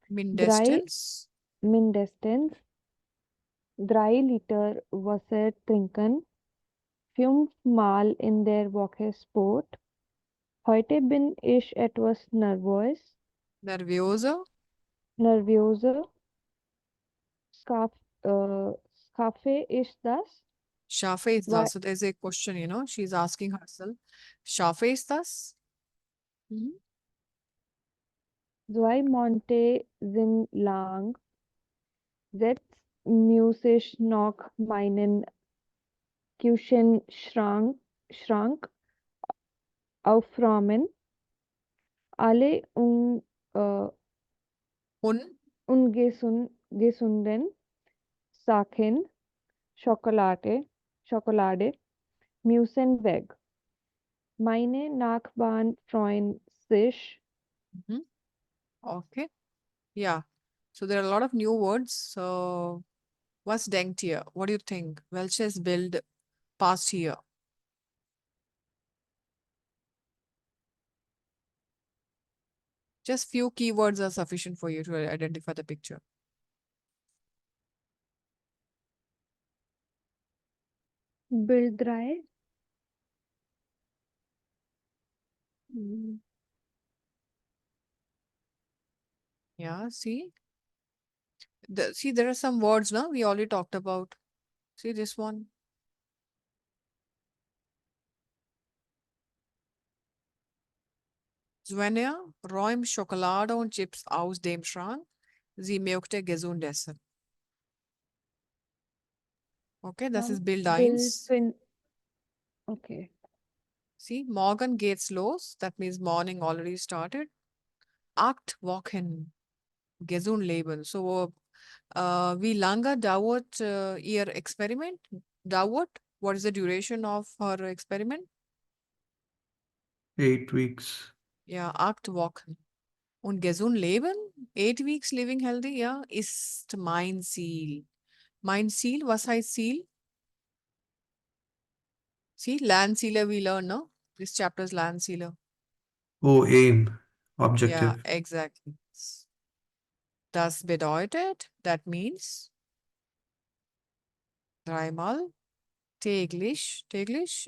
drei, mindestens mindestens 3 Liter Wasser trinken. 5 Mal in der Woche Sport. Heute bin ich etwas nervioso. nervöse. Skaf, Kaffee ist das? Schaffe ist Zwei, das. So there's a question, she's asking herself. Schaffe ist das? Mhm. 2 Monate sind lang. Jetzt muss ich noch meinen Küchenschrank aufräumen. Alle äh, Und ungesunden Sachen, Schokolade müssen weg. Meine Nachbarn freuen sich. mhm. Okay. Yeah. So there are a lot of new words. So was denkt ihr? What do you think? Welches Bild passt hier? Just few keywords are sufficient for you to identify the picture. Bild 3. Yeah, see? See, there are some words now we already talked about. See this one? Svenja, räum Schokolade und Chips aus dem Schrank. Sie möchte gesund essen. Okay, das ist Bild Bild 1. Okay. See, morgen geht's los. That means morning already started. Acht Wochen, gesund leben. So, wie lange dauert Ihr Experiment? Dauert? What is the duration of her experiment? 8 weeks. Ja, 8 Wochen. Und gesund leben? 8 weeks living healthy, ja, ist mein Ziel. Mein Ziel, was heißt Ziel? See, Landsealer we learn, no? This chapter is Landsealer. Oh, aim, Yeah, objective. exactly. Das bedeutet, that means dreimal täglich,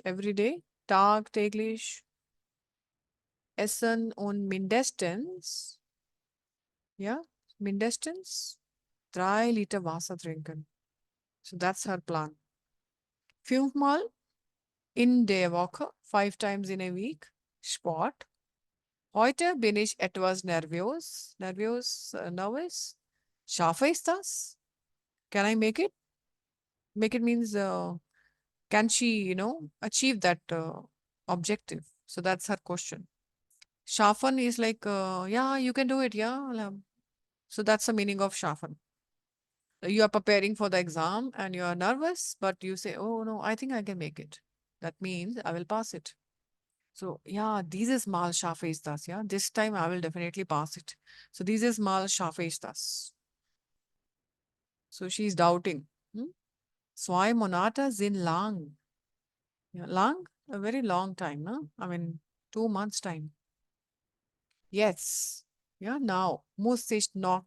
every day, tagtäglich essen und mindestens, ja, mindestens 3 Liter Wasser trinken. So that's her plan. 5-mal in der Woche, 5 times in a week, Sport. Heute bin ich etwas nervös. Schaffe ich das? Can I make it? Make it means, can she, achieve that objective? So that's her question. Schaffen is like, yeah, you can do it, yeah. So that's the meaning of schaffen. You are preparing for the exam and you are nervous, but you say, oh no, I think I can make it. That means I will pass it. So yeah, dieses Mal schaffe ich das, yeah. This time I will definitely pass it. So dieses Mal schaffe ich das. So she's doubting. 2 Monate sind lang. Yeah, lang? A very long time, no? I mean, 2 months time. Jetzt, ja, now muss ich noch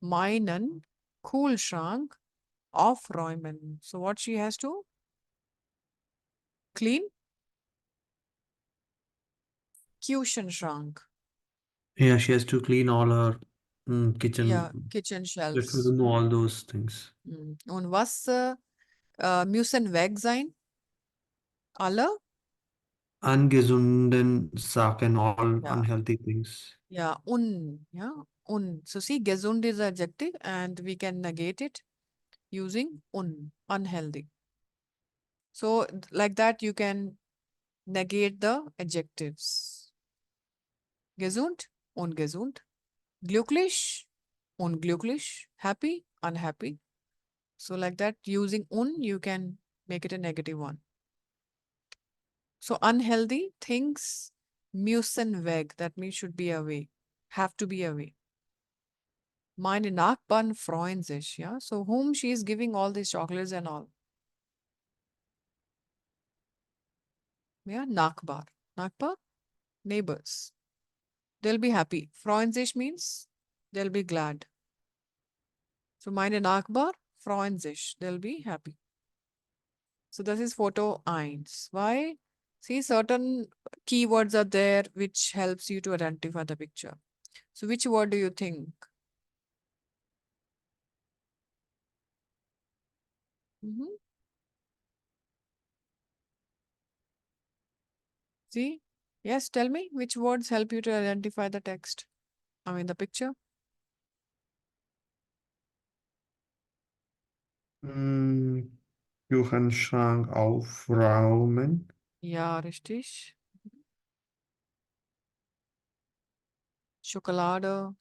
meinen Kühlschrank aufräumen. So what she has to clean? Küchenschrank. Yeah, she has to clean all her Yeah, kitchen. kitchen She has to shelves. do all those things. Und was müssen weg sein? Alle? Ungesunden Sachen, all Ja, unhealthy things. ja, un. So see, gesund is adjective and we can negate it using unhealthy. So like that you can negate the adjectives. Gesund, ungesund. Glücklich, unglücklich. Happy, unhappy. So like that, using you can make it a negative one. So unhealthy things müssen weg. That means should be away. Have to be away. Meine Nachbarn freuen sich. Yeah. So whom she is giving all these chocolates and all. Yeah. Nachbar. Nachbar, neighbors. They'll be happy. Freuen sich means they'll be glad. So meine Nachbar freuen sich. They'll be happy. So this is photo 1. Why? See, certain keywords are there which helps you to identify the picture. So which word do you think? Mhm. See? Yes, tell me which words help you to identify the text. I mean the picture. Mm, Küchenschrank aufräumen. Ja, richtig. Schokolade.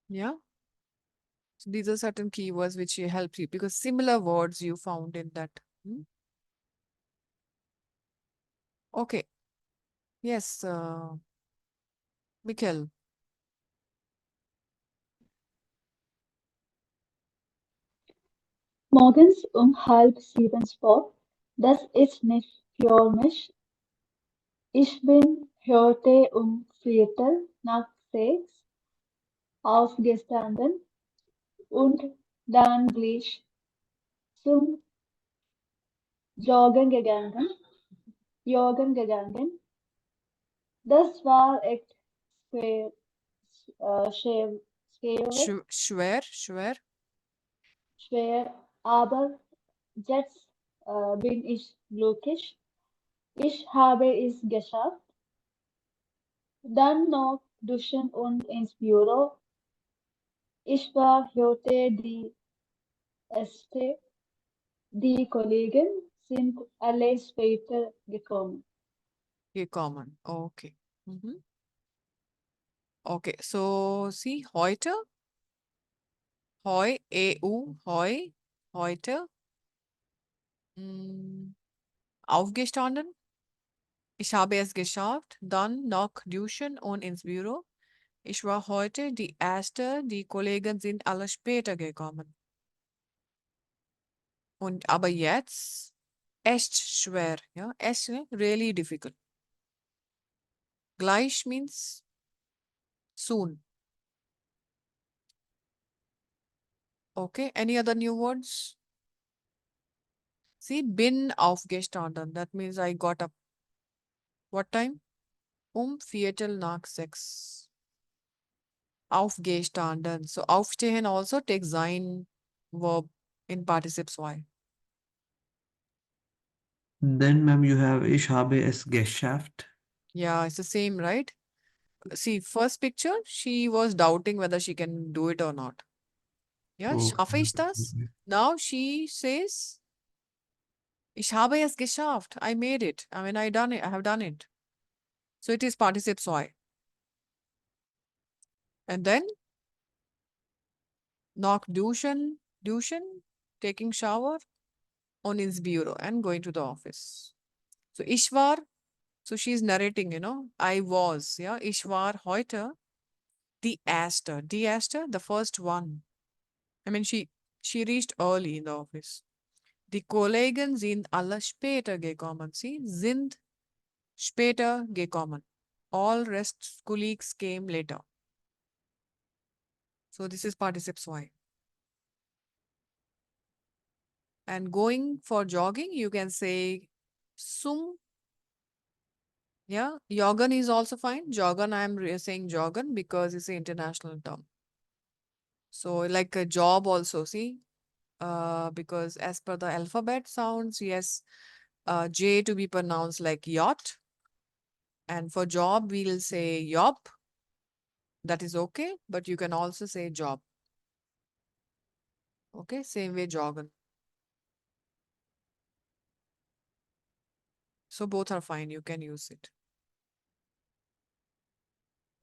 Yeah. So these are certain keywords which help you because similar words you found in that. Okay. Yes, Mikkel. Morgens halb sieben Sport. Das ist nicht für mich. Ich bin heute Viertel nach sechs aufgestanden und dann gleich zum Joggen gegangen. Joggen gegangen. Das war echt schwer, schwer, Schwer. schwer, aber jetzt bin ich glücklich. Ich habe es geschafft. Dann noch duschen und ins Büro. Ich war heute die Erste. Die Kollegen sind alle später gekommen. Gekommen. Okay. Mhm. Okay, so see, heute, heu, EU, heu, heute. Aufgestanden. Ich habe es geschafft. Dann noch duschen und ins Büro. Ich war heute die Erste. Die Kollegen sind alle später gekommen. Und aber jetzt echt schwer. Ja, echt really difficult. Gleich means soon. Okay, any other new words? See, bin aufgestanden. That means I got up. What time? Viertel nach sechs. Aufgestanden. So aufstehen also takes sein verb in participes Y. Then, ma'am, you have Ich habe es geschafft. Yeah, it's the same, right? See, first picture, she was doubting whether she can do it or not. Yeah, schaffe ich das? Okay. Now she says, ich habe es geschafft. I made it. I mean, I done it. I have done it. So it is participes Y. And then noch duschen, taking shower, und ins Büro and going to the office. So ich war, so she's narrating, I was, yeah, ich war heute die erste, the first one. I mean, she reached early in the office. Die Kollegen sind alle später gekommen. Sie sind später gekommen. All rest colleagues came later. So this is participes Y. And going for jogging, you can say zum. Yeah, joggen is also fine. Joggen, I'm saying joggen because it's an international term. So like a job also, see, because as per the alphabet sounds, yes, J to be pronounced like yacht. And for job, we'll say job. That is okay, but you can also say job. Okay, same way joggen. So both are fine. You can use it.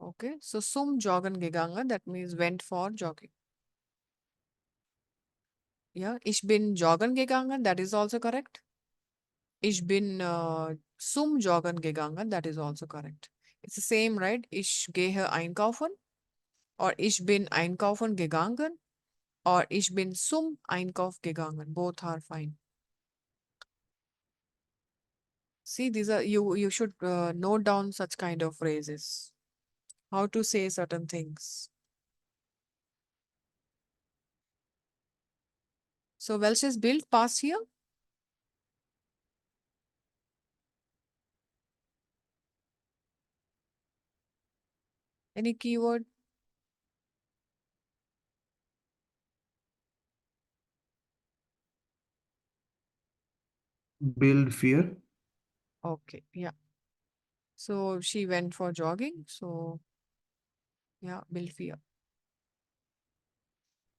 Okay, so zum joggen gegangen, that means went for jogging. Yeah, ich bin joggen gegangen, that is also correct. Ich bin zum Joggen gegangen. That is also correct. It's the same, right? Ich gehe einkaufen or ich bin einkaufen gegangen or ich bin zum Einkauf gegangen. Both are fine. See, these are you should note down such kind of phrases. How to say certain things. So welches Bild passt hier? Any keyword? Build fear. Okay, yeah. So she went for jogging. So yeah, build fear.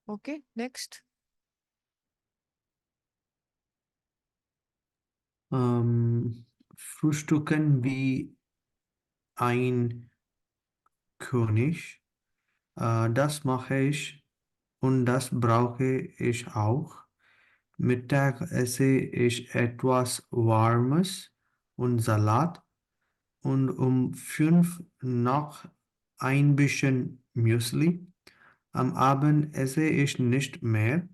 Okay, next. Frühstücken wie ein König. Das mache ich und das brauche ich auch. Mittag esse ich etwas Warmes und Salat und um 5 noch ein bisschen Müsli. Am Abend esse ich nicht mehr.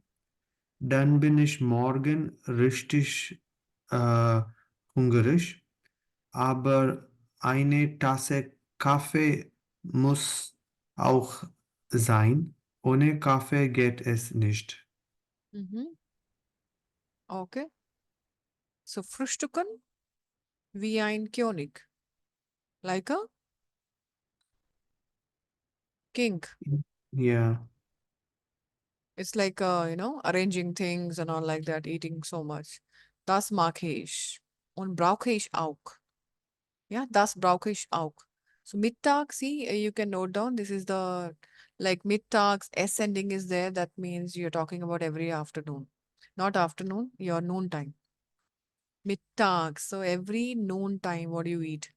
Dann bin ich morgen richtig äh, hungrig. Aber eine Tasse Kaffee muss auch sein. Ohne Kaffee geht es nicht. Mhm. Okay. So frühstücken wie ein König. Like a king. Yeah. It's like, arranging things and all like that, eating so much. Das mag ich. Und brauche ich auch. Yeah, das brauche ich auch. So Mittag, see, you can note down, this is the, like Mittags, S ending is there. That means you're talking about every afternoon. not afternoon, your noon time. Mittags. So every noon time, what do you eat?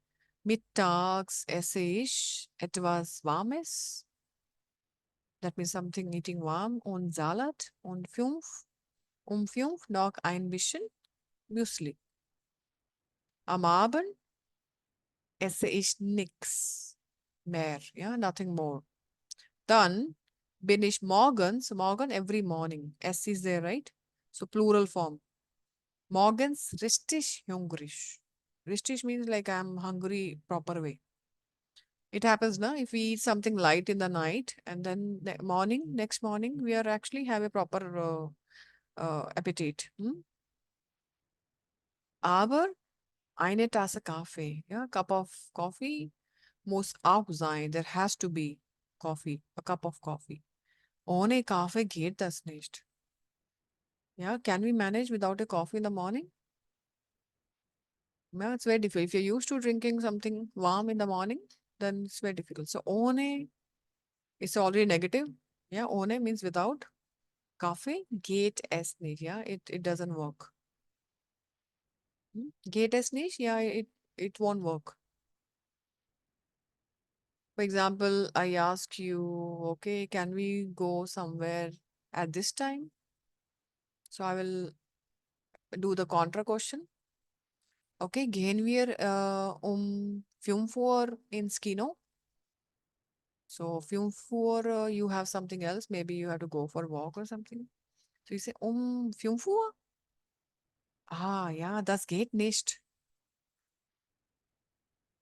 Mittags esse ich etwas Warmes. That means something eating warm. Und Salat. Und fünf noch ein bisschen Müsli. Am Abend esse ich nix mehr. Yeah, nothing more. Dann bin ich morgens, morgen every morning. S is there, right? So plural form. Morgens richtig hungrig. Richtig means like I'm hungry proper way. It happens now if we eat something light in the night and then next morning, we are actually have a proper appetite. Aber eine Tasse Kaffee, yeah, cup of coffee muss auch sein. There has to be coffee, a cup of coffee. Ohne Kaffee geht das nicht. Yeah, can we manage without a coffee in the morning? Yeah, it's very difficult. If you're used to drinking something warm in the morning, then it's very difficult. So ohne is already negative. Yeah, ohne means without. Coffee, geht es nicht. Yeah, it doesn't work. Geht es nicht? Yeah, it won't work. For example, I ask you, okay, can we go somewhere at this time? So I will do the contra question. Okay, gehen wir 5 Uhr ins Kino? So 5 Uhr, you have something else. Maybe you have to go for a walk or something. So you say 5 Uhr? Ah, ja, das geht nicht.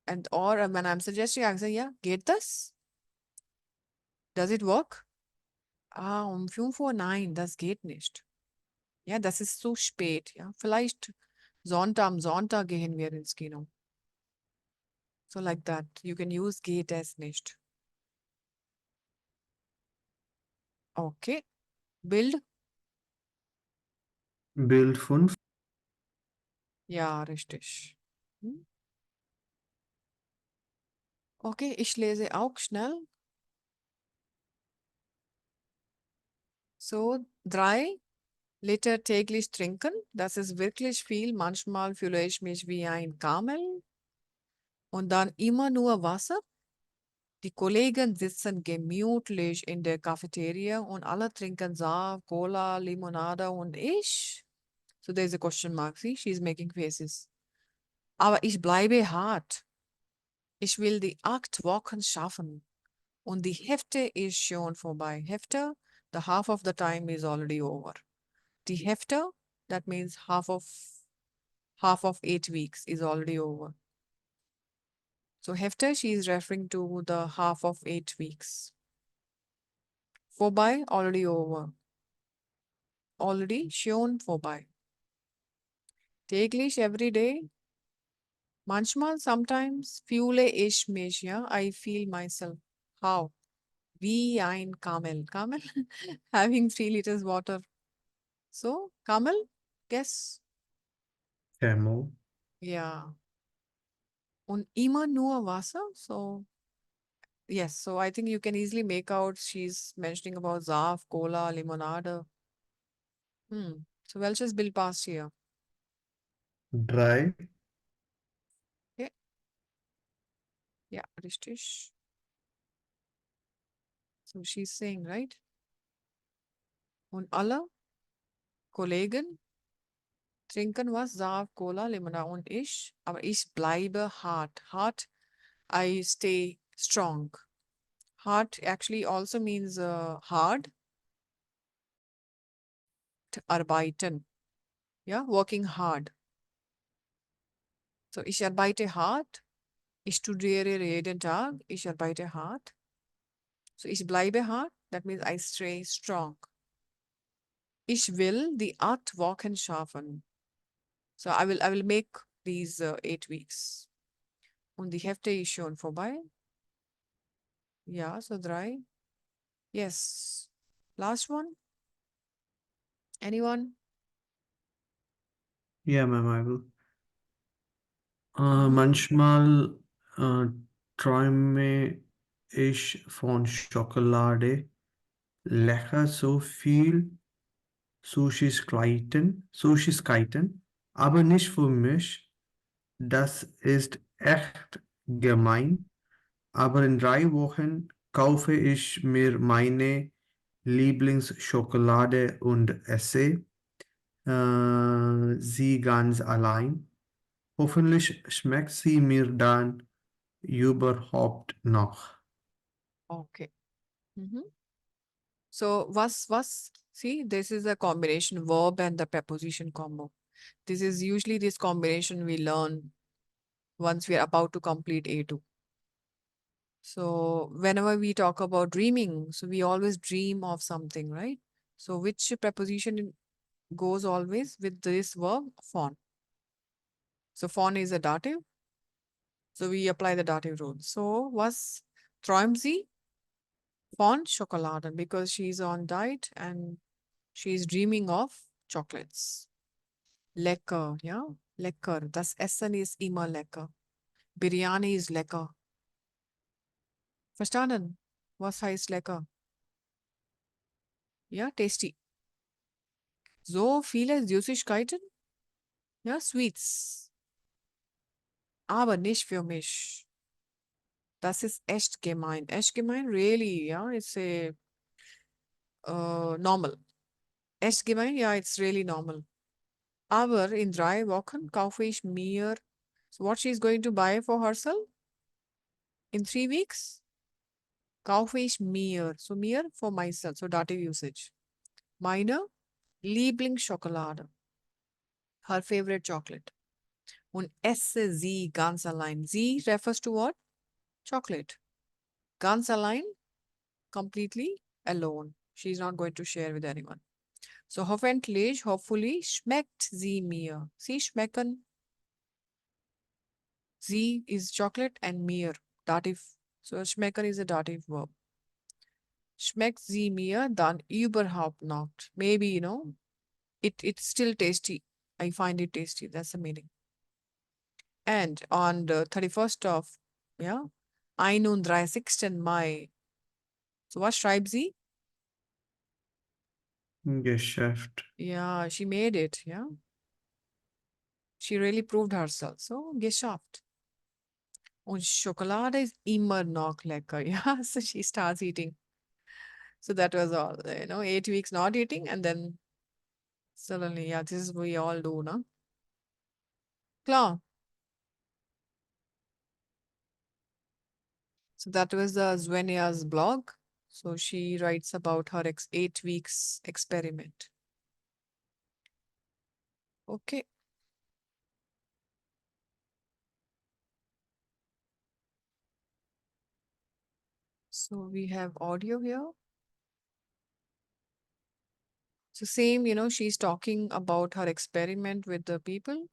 And or when I'm suggesting, I say, yeah, geht das? Does it work? Ah, 5 Uhr, nein, das geht nicht. Ja, das ist zu spät. Ja, vielleicht am Sonntag gehen wir ins Kino. So like that. You can use geht es nicht. Okay. Bild? Bild 5. Ja, richtig. Okay, ich lese auch schnell. So, 3 Liter täglich trinken. Das ist wirklich viel. Manchmal fühle ich mich wie ein Kamel. Und dann immer nur Wasser. Die Kollegen sitzen gemütlich in der Cafeteria und alle trinken Saft, Cola, Limonade und ich. So there's a question mark. See, she's making faces. Aber ich bleibe hart. Ich will die 8 Wochen schaffen. Und die Hälfte ist schon vorbei. Hälfte, the half of the time is already over. Die Hälfte, that means half of 8 weeks is already over. So Hälfte, she is referring to the half of 8 weeks. Vorbei, already over. Already schon vorbei. Täglich, every day. Manchmal, sometimes, fühle ich mich, yeah, I feel myself. How? Wie ein Kamel. Kamel? Having 3 liters water. So, Kamel? Guess. Camel. Yeah. Und immer nur Wasser. So, yes. So I think you can easily make out she's mentioning about Saft, Cola, Limonade. So welches Bill passed here? Dry. Okay. Yeah, richtig. So she's saying, right? Und alle Kollegen trinken was? Saft, Cola, Limonade und ich. Aber ich bleibe hart. Hart, I stay strong. Hard actually also means hard. Arbeiten. Yeah, working hard. So ich arbeite hart. Ich studiere jeden Tag. Ich arbeite hart. So ich bleibe hart. That means I stay strong. Ich will die 8 Wochen schaffen. So I will make these 8 weeks. Und die Hälfte ist schon vorbei. Ja, so 3. Yes. Last one. Anyone? Yeah, ma'am, I will. Mhm. Manchmal träume ich von Schokolade. Lecker so viel Süßigkeiten, aber nicht für mich. Das ist echt gemein. Aber in 3 Wochen kaufe ich mir meine Lieblingsschokolade und esse sie ganz allein. Hoffentlich schmeckt sie mir dann überhaupt noch. Okay. Mhm. So see, this is a combination verb and the preposition combo. This is usually this combination we learn once we are about to complete A2. So whenever we talk about dreaming, so we always dream of something, right? So which preposition goes always with this verb? Von. So von is a dative. So we apply the dative rule. So was träumt sie von Schokoladen because she's on diet and she's dreaming of chocolates. Lecker, ja? Lecker. Das Essen ist immer lecker. Biryani ist lecker. Verstanden? Was heißt lecker? Ja, tasty. So viele Süßigkeiten? Ja, Sweets. Aber nicht für mich. Das ist echt gemein. Echt gemein, really, yeah, it's a normal. Echt gemein, yeah, it's really normal. Aber in 3 Wochen kaufe ich mir. So what she's going to buy for herself? In 3 weeks? Kaufe ich mir. So mir for myself. So dative usage. Meine Lieblingsschokolade. Her favorite chocolate. Und esse sie ganz allein. Sie refers to what? Chocolate. Ganz allein, completely alone. She's not going to share with anyone. So hoffentlich, hopefully, schmeckt sie mir. Sie schmecken. Sie is chocolate and mir, dative. So schmecken is a dative verb. Schmeckt sie mir dann überhaupt not. Maybe, it's still tasty. I find it tasty. That's the meaning. And on the 31st of, yeah, 31. Mai. So was schreibt sie? Geschäft. Yeah, she made it. Yeah. She really proved herself. So, geschafft. Und Schokolade ist immer noch lecker. Yeah. So she starts eating. So that was all. 8 weeks not eating. And then suddenly, yeah, this is what we all do, no? Klar. So that was the Zvenia's blog. So she writes about her 8 weeks experiment. Okay. So we have audio here. So same, she's talking about her experiment with the people.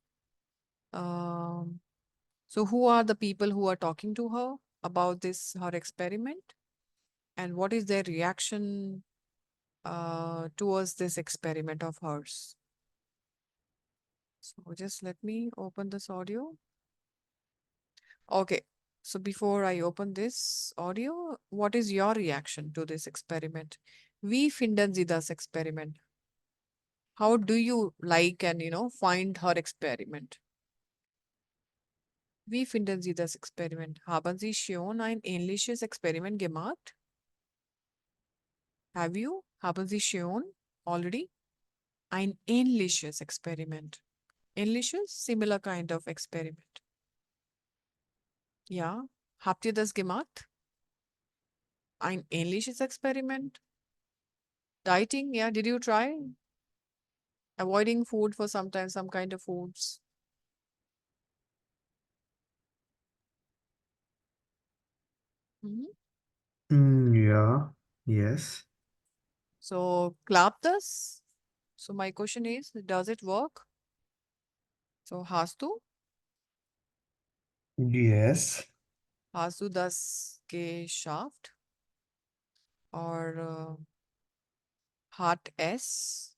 So who are the people who are talking to her about this, her experiment? And what is their reaction towards this experiment of hers? So just let me open this audio. Okay. So before I open this audio, what is your reaction to this experiment? Wie finden Sie das Experiment? How do you like and find her experiment? Wie finden Sie das Experiment? Haben Sie schon ein ähnliches Experiment gemacht? Have you? Haben Sie schon already? Ein ähnliches Experiment. Ähnliches, similar kind of experiment. Ja, habt ihr das gemacht? Ein ähnliches Experiment? Dieting, yeah, did you try? Avoiding food for sometimes, some kind of foods. Mhm. Yeah, yes. So, klappt das? So, my question is, does it work? So, Yes. hast du das geschafft? Or hat es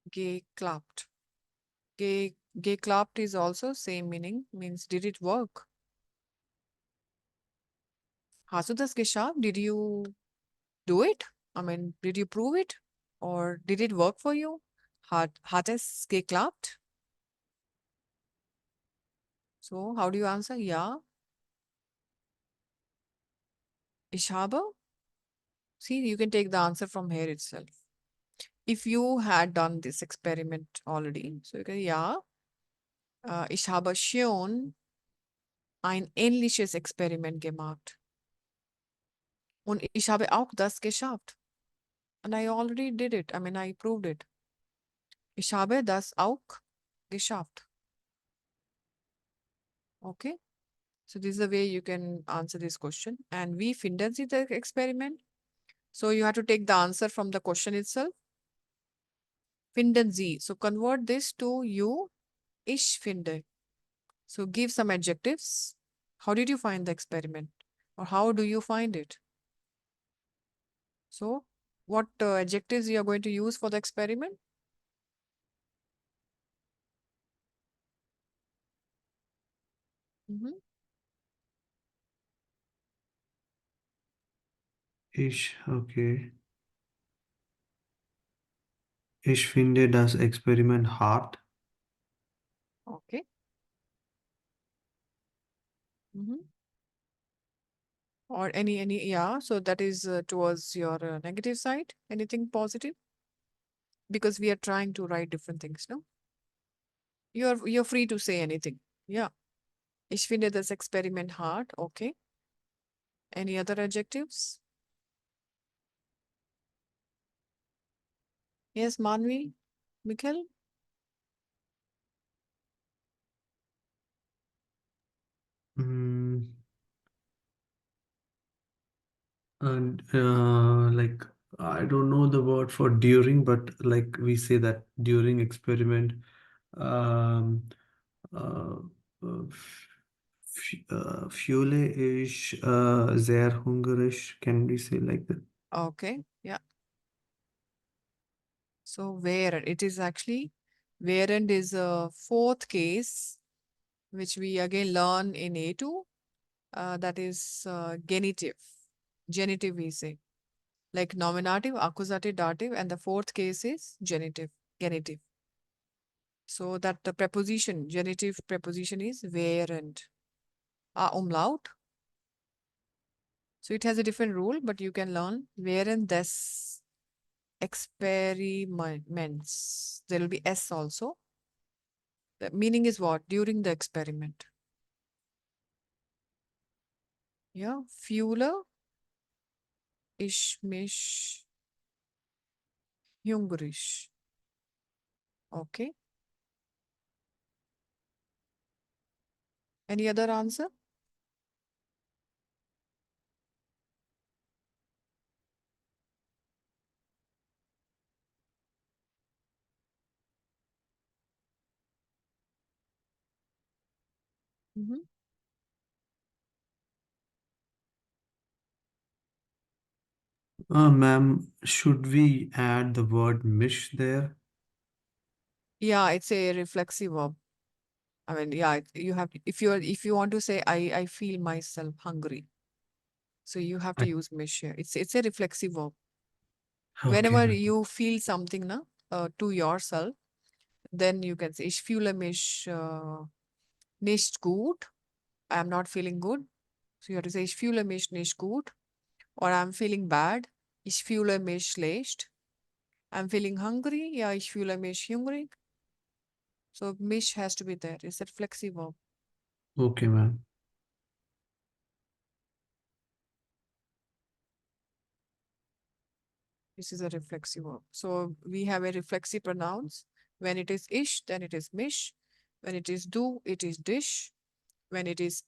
geklappt? Geklappt is also same meaning, means did it work? Hast du das geschafft? Did you do it? I mean, did you prove it? Or did it work for you? Hat es geklappt? So how do you answer? Ja, ich habe. See, you can take the answer from here itself. If you had done this experiment already, so you can, ja, ich habe schon ein ähnliches Experiment gemacht. Und ich habe auch das geschafft. And I already did it. I mean, I proved it. Ich habe das auch geschafft. Okay. So this is the way you can answer this question. And wie finden Sie the experiment? So you have to take the answer from the question itself. Finden Sie. So convert this to you. Ich finde. So give some adjectives. How did you find the experiment? Or how do you find it? So what adjectives you are going to use for the experiment? Mhm. Okay. Ich finde das Experiment hart. Okay. Mhm. Or any, yeah. So that is towards your negative side. Anything positive? Because we are trying to write different things, no? You're free to say anything. Yeah. Ich finde das Experiment hard. Okay. Any other adjectives? Yes, Manvi, Mikhail? Mm, and like I don't know the word for during, but like we say that during experiment, um, uh, Fühle ich sehr hungrig. Can we say like that? Okay. Yeah. So where it is actually wherein is a fourth case, which we again learn in A2. That is genitive. Genitive we say. Like nominative, accusative, dative, and the fourth case is genitive. Genitive. So that the preposition, genitive preposition is während. Umlaut. So it has a different rule, but you can learn während des experiments. There will be S also. The meaning is what? During the experiment. Yeah. Fühle ich mich hungrig. Okay. Any other answer? Mhm. Ma'am, should we add the word mish there? Yeah, it's a reflexive verb. I mean, yeah, you have if you want to say I feel myself hungry, so you have to I- use mich here. It's a reflexive verb. Okay, Whenever ma'am. you feel something na, to yourself, then you can say ich fühle mich nicht gut. I am not feeling good. So you have to say ich fühle mich nicht gut, or I'm feeling bad. Ich fühle mich schlecht. I'm feeling hungry. Yeah, ich fühle mich hungrig. So mich has to be there. It's a reflexive verb. Okay, ma'am. This is a reflexive verb. So we have a reflexive pronouns. When it is ish, then it is mish. When it is du, it is dish. When it is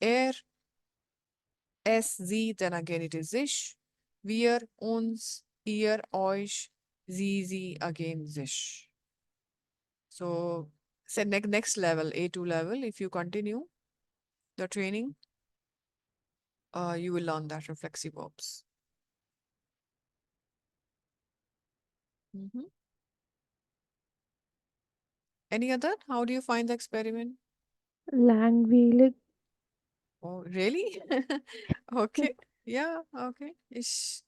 sie, then again it is ish. Wir, uns, ihr, euch, sie, again sich. So, say next level, A2 level, if you continue the training, you will learn that reflexive verbs. Mhm. Any other? How do you find the experiment? Langweilig. Oh, really? Okay. Yeah, okay. Ich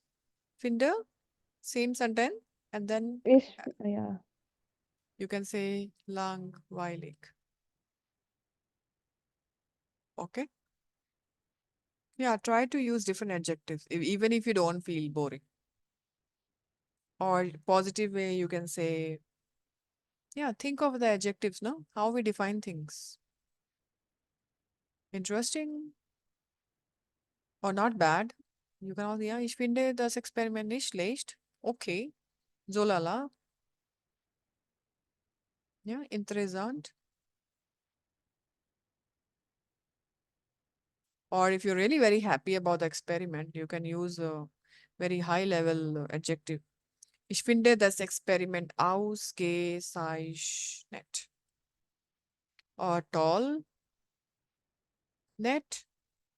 finde, same sentence. And then Yeah. you can say langweilig. Okay. Yeah, try to use different adjectives, even if you don't feel boring. Or positive way, you can say, yeah, think of the adjectives, no? How we define things. Interesting or not bad. You can also, ja, ich finde das Experiment nicht schlecht. Okay, so lala. Ja, interessant. Or if you're really very happy about the experiment, you can use a very high level adjective. Ich finde das Experiment ausgezeichnet. Or toll, nett.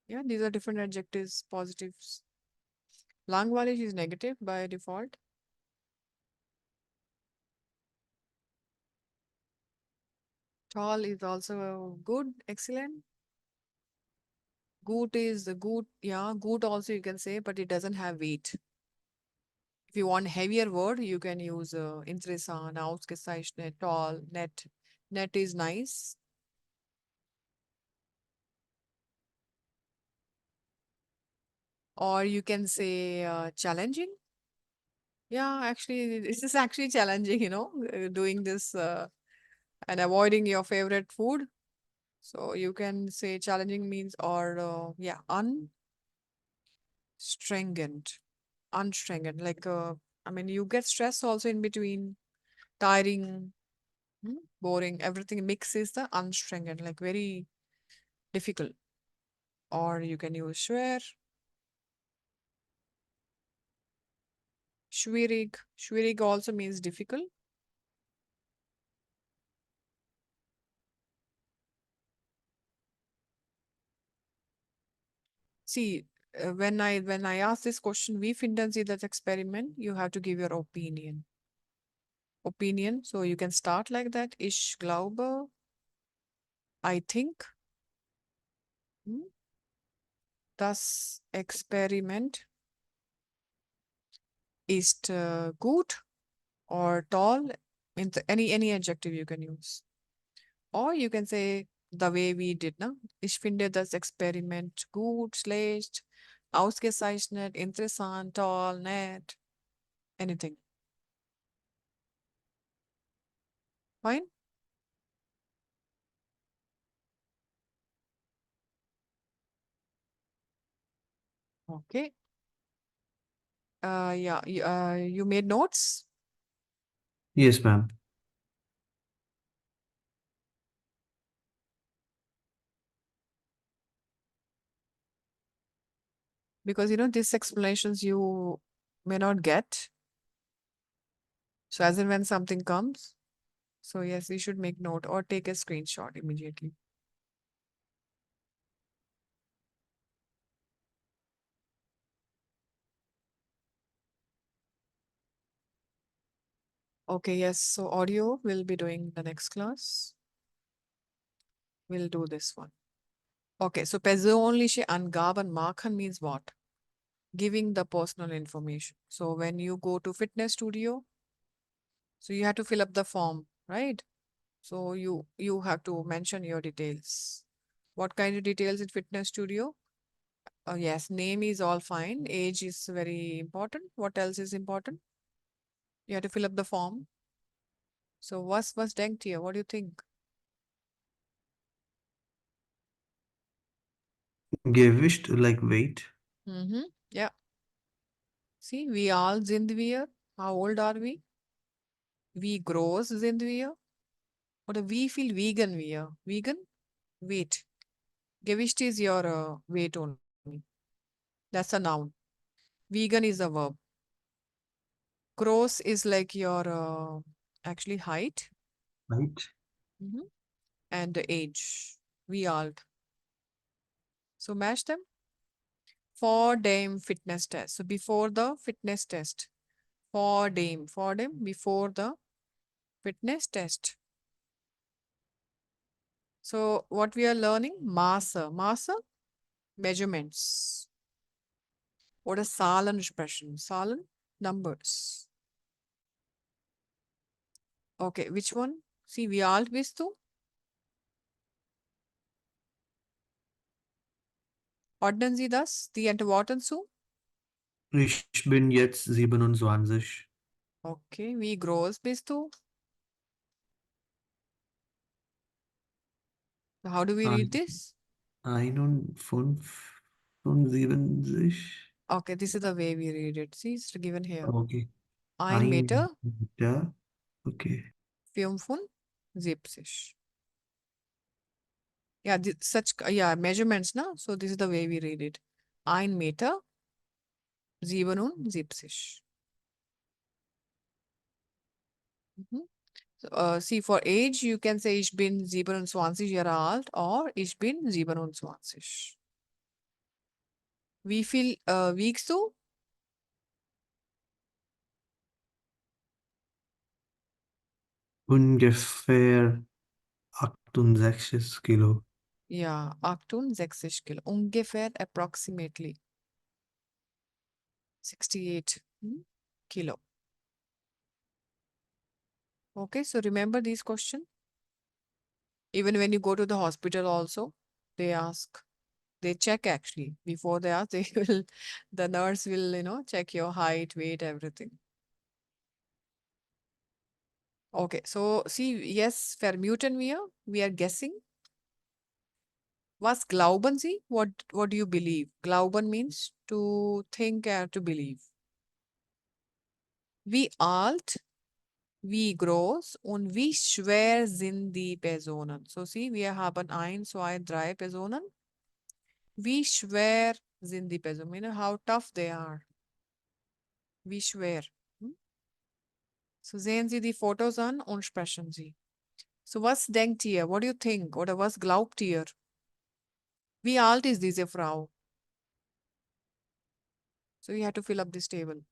Yeah, these are different adjectives, positives. Langweilig is negative by default. Tall is also good, excellent. Good is the good, yeah, good also you can say, but it doesn't have weight. If you want heavier word, you can use interessant, ausgezeichnet, tall, nett. Nett is nice. Or you can say challenging. Yeah, actually, this is actually challenging, doing this and avoiding your favorite food. So you can say challenging means, or yeah, unstrengthened, unstrengthened. Like, I mean, you get stress also in between, tiring, boring, everything mix is the unstrengthened, like very difficult. Or you can use schwer, schwierig. Schwierig also means difficult. See, when I ask this question, wie finden Sie das Experiment? You have to give your opinion. Opinion. So you can start like that. Ich glaube, I think, hm, das Experiment ist gut or toll. Any adjective you can use. Or you can say the way we did, na? Ich finde das Experiment gut, schlecht, ausgezeichnet, interessant, toll, nett, anything. Fine? Okay. Yeah, you made notes? Yes, ma'am. Because these explanations you may not get. So as and when something comes, so yes, you should make note or take a screenshot immediately. Okay, yes. So audio will be doing the next class. We'll do this one. Okay, so persönliche Angaben machen means what? Giving the personal information. So when you go to fitness studio, so you have to fill up the form, right? So you have to mention your details. What kind of details in fitness studio? Yes, name is all fine. Age is very important. What else is important? You have to fill up the form. So was denkt here? What do you think? Gewicht, like weight. Mm-hmm. Yeah. See, wie alt sind wir? How old are we? Wie groß sind wir? Oder wie viel wiegen wir? Wiegen? Weight. Gewicht is your weight only. That's a noun. Vegan is a verb. Gross is like your actually height. Right. Mhm. And the age. Wie alt. So match them. For dem fitness test. So before the fitness test. For dem before the fitness test. So what we are learning? Maße. Maße, measurements. What is Zahlen sprechen? Zahlen, numbers. Okay, which one? See, wie alt bist du? Ordnen Sie das? Die Antworten zu? Ich bin jetzt 27. Okay, wie groß bist du? How do we read Ein- this? 75. Okay, this is the way we read it. See, it's given here. Okay. 1 Meter, 1 Meter. Okay. 75. Yeah, such yeah measurements, na? So this is the way we read it. 1 Meter, 77. Mhm. So, see, for age, you can say ich bin 27 Jahre alt or ich bin 27. Wie viel wiegst du? Ungefähr 68 Kilo. Ja, 68 Kilo. Ungefähr, approximately 68 Kilo. Okay, so remember these questions. Even when you go to the hospital also, they ask, they check actually. Before they ask, they will, the nurse will, check your height, weight, everything. Okay, so see, yes, vermuten we are guessing. Was glauben Sie? What do you believe? Glauben means to think or to believe. Wie alt, wie groß und wie schwer sind die Personen? So see, wir haben 1, 2, 3 Personen. Wie schwer sind die Personen? Meaning how tough they are. Wie schwer. Hm? So sehen Sie die Fotos an und sprechen Sie. So was denkt ihr? What do you think? Oder was glaubt ihr? Wie alt ist diese Frau? So you have to fill up this table.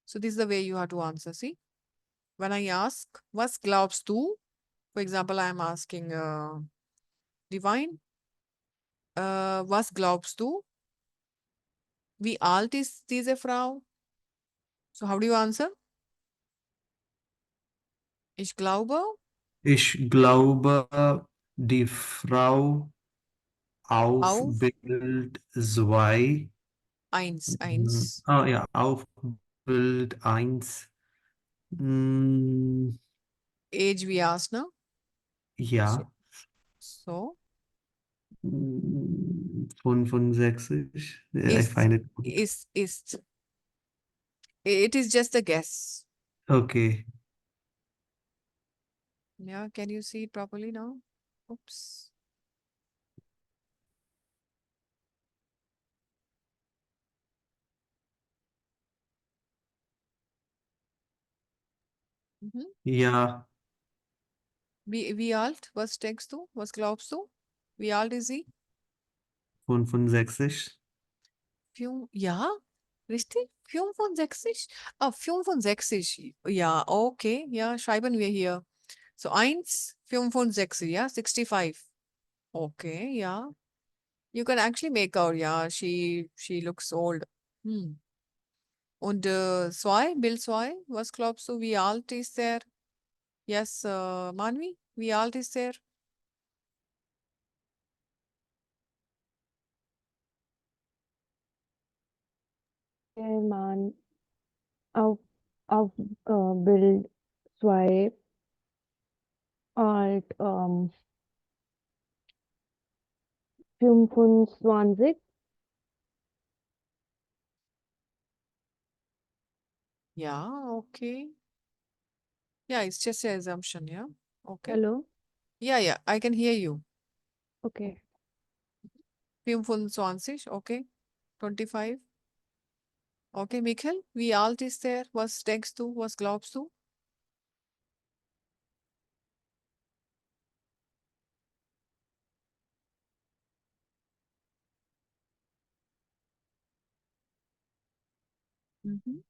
So this is the way you have to answer. See, when I ask, was glaubst du? For example, I am asking Divine, was glaubst du? Wie alt ist diese Frau? So how do you answer? Ich glaube, Ich glaube, die Frau auf auf Bild 2. 1, 1. Ja, auf Bild 1. Age we asked, no? So, Ja, so 65. I ist, find it good. ist. It is just a guess. Okay. Yeah, can you see it properly now? Oops. Mhm. Ja, Wie alt? Was denkst du? Was glaubst du? Wie alt ist sie? 65. Ja, richtig? 65? Ah, 65. Ja, okay. Ja, schreiben wir hier. So 1, 65, ja, 65. Okay, ja. You can actually make out, yeah, she looks old. Hm. Und 2, Bild 2, was glaubst du, wie alt ist er? Yes, Manvi, wie alt ist er? Der Mann auf Bild 2 alt 25. Ja, okay. Yeah, it's just an assumption, yeah. Okay. Hello? Yeah, I can hear you. Okay. 25, okay. 25. Okay, Michael, wie alt ist er? Was denkst du? Was glaubst du? Mhm.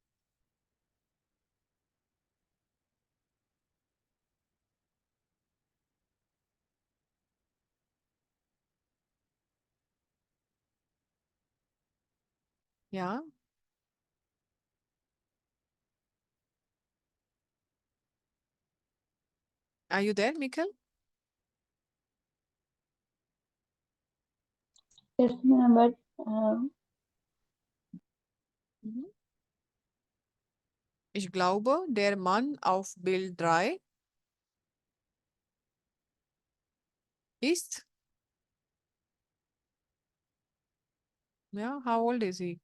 Ja, Are you there, Mikhail? Yes, ma'am, but Mhm. Ich glaube, der Mann auf Bild 3 ist, yeah, how old is he?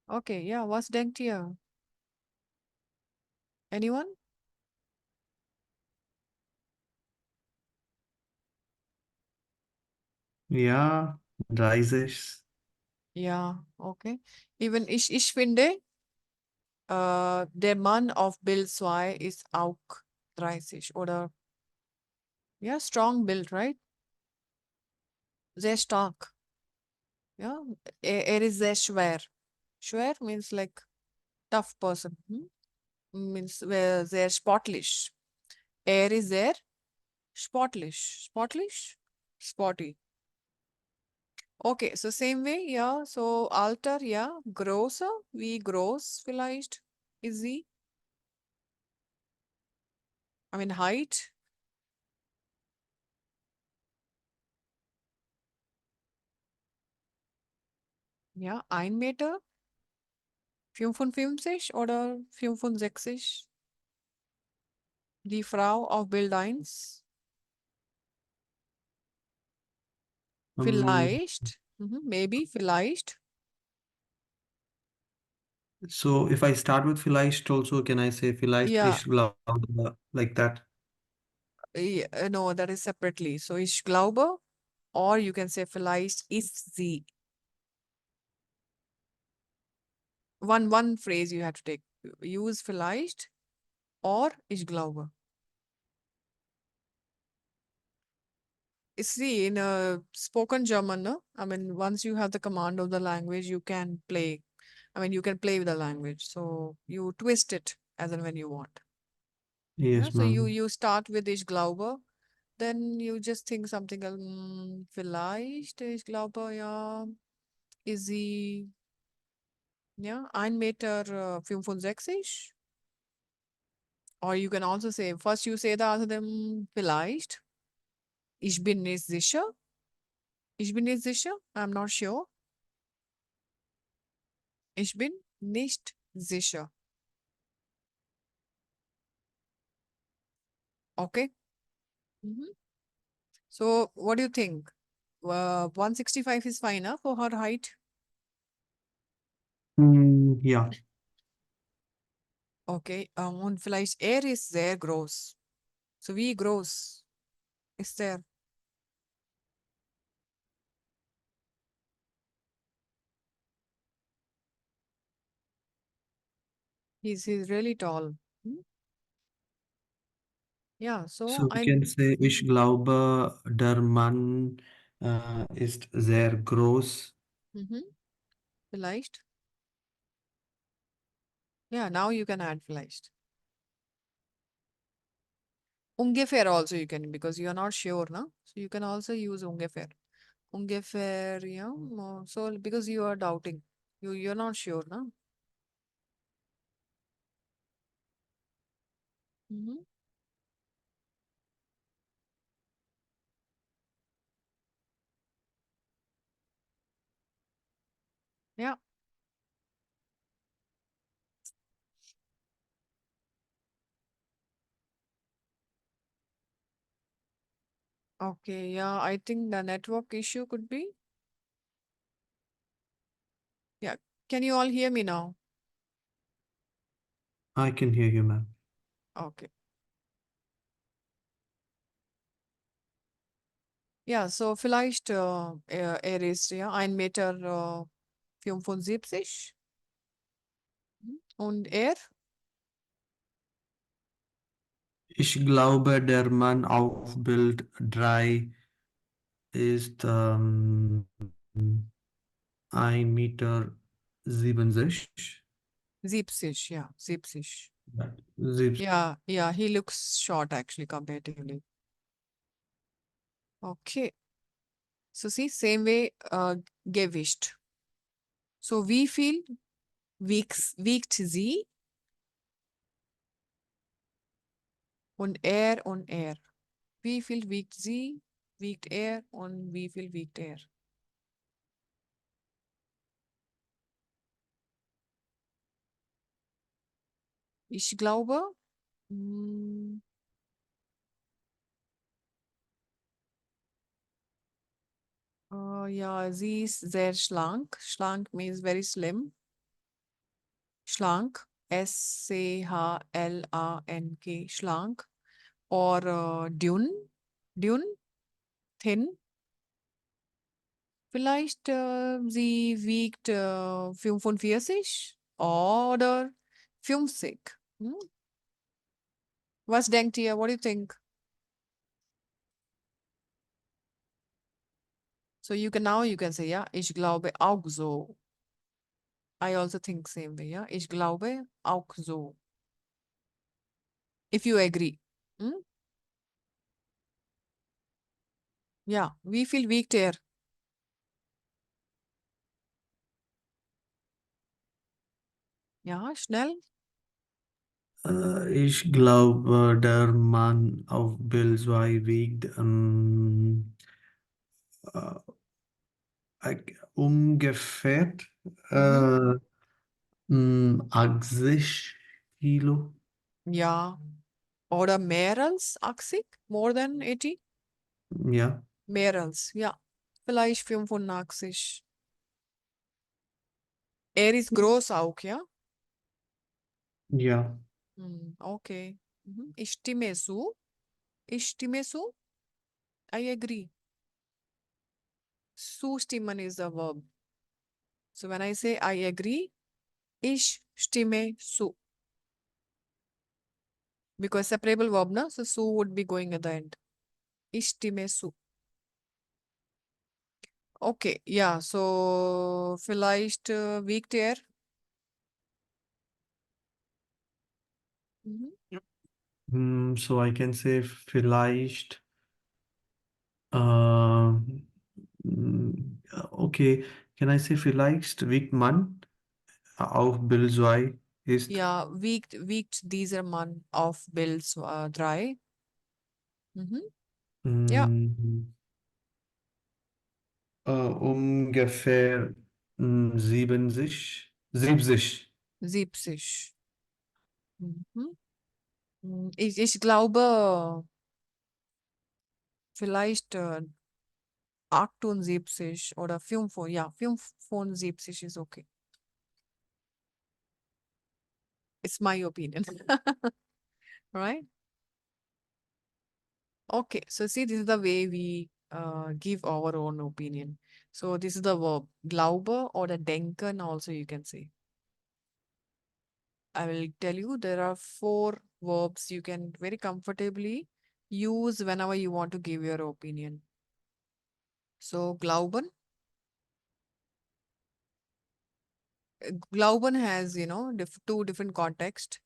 Okay, yeah, was denkt ihr? Anyone? Ja, 30. Ja, okay. Even ich finde, der Mann auf Bild 2 ist auch 30 oder, ja, strong build, right? Sehr stark. Ja, er ist sehr schwer. Schwer means like tough person. Means sehr sportlich. Er ist sehr sportlich. Sportlich? Sporty. Okay, so same way, yeah. So Alter, yeah. Größer, wie groß vielleicht ist sie? I mean height. Ja, 1 Meter, 55 oder 65? Die Frau auf Bild 1? Um, Vielleicht. Maybe, vielleicht. so if I start with vielleicht also, can I say vielleicht Yeah, ich glaube, like that? no, that is separately. So ich glaube, or you can say vielleicht ist sie. One phrase you have to take. Use vielleicht or ich glaube. See, in a spoken German, no? I mean, once you have the command of the language, you can play. I mean, you can play with the language. So you twist it as and when you want. Yeah, Yes, so you ma'am. you start with ich glaube, then you just think something else. Vielleicht, ich glaube, ja, ist sie, ja, 1 Meter 65. Or you can also say, first you say the answer, then vielleicht. Ich bin nicht sicher. Ich bin nicht sicher. I'm not sure. Ich bin nicht sicher. Okay. Mhm. So what do you think? 165 is fine, huh, for her height. Ja, Okay. Und vielleicht er ist sehr groß. So wie groß ist er? He's really tall. Hmm? Yeah. So so we ein can say ich glaube, der Mann ist sehr groß. mhm. Vielleicht. Yeah. Now you can add vielleicht. Ungefähr also you can because you are not sure, no? So you can also use ungefähr. Ungefähr, yeah. So because you are doubting, you're not sure, no? Mm-hmm. Yeah. Okay. Yeah. I think the network issue could be. Yeah. Can you all hear me now? I can hear you, ma'am. Okay. Ja, so vielleicht er ist ja 1 Meter 75. Und er? Ich glaube, der Mann auf Bild 3 ist 1,70 Meter. 70, ja, 70. Ja, 70. Yeah, he looks short actually comparatively. Okay. So see, same way, Gewicht. So wie viel wiegt sie? Und er. Wie viel wiegt sie? Wiegt er und wie viel wiegt er? Ich glaube, mm, ja, sie ist sehr schlank. Schlank means very slim. Schlank. SCHLANK. Schlank. Or dünn. Dünn. Thin. Vielleicht sie wiegt 45 oder 50. Hm? Was denkt ihr? What do you think? So you can say, ja, ich glaube auch so. I also think same way, ja. Ich glaube auch so. If you agree. Hm? Ja, wie viel wiegt er? Ja, schnell. Ich glaube, der Mann auf Bild 2 wiegt äh, ungefähr Mhm. äh, 80 Kilo. Ja. Oder mehr als 80? More than 80? Ja, Mehr als, ja. Vielleicht 85. Er ist groß auch, ja? ja, Okay. Mhm. Ich stimme zu. Ich stimme zu. I agree. Zustimmen is the verb. So when I say I agree, ich stimme zu. Because separable verb, na? So su would be going at the end. Ich stimme zu. Okay, ja, so vielleicht wiegt er. Mhm. So I can say vielleicht, ähm, okay, can I say vielleicht wiegt man auf Bild 2 ist Ja, wiegt dieser Mann auf Bild 3? Mhm. Ja, mm, ungefähr 70. 70. Mhm. Ich glaube, vielleicht 78 oder 5, ja, 75 ist okay. It's my opinion. Right? Okay, so see, this is the way we give our own opinion. So this is the verb, glaube oder denken also you can say. I will tell you there are 4 verbs you can very comfortably use whenever you want to give your opinion. So glauben. Glauben has, two different contexts.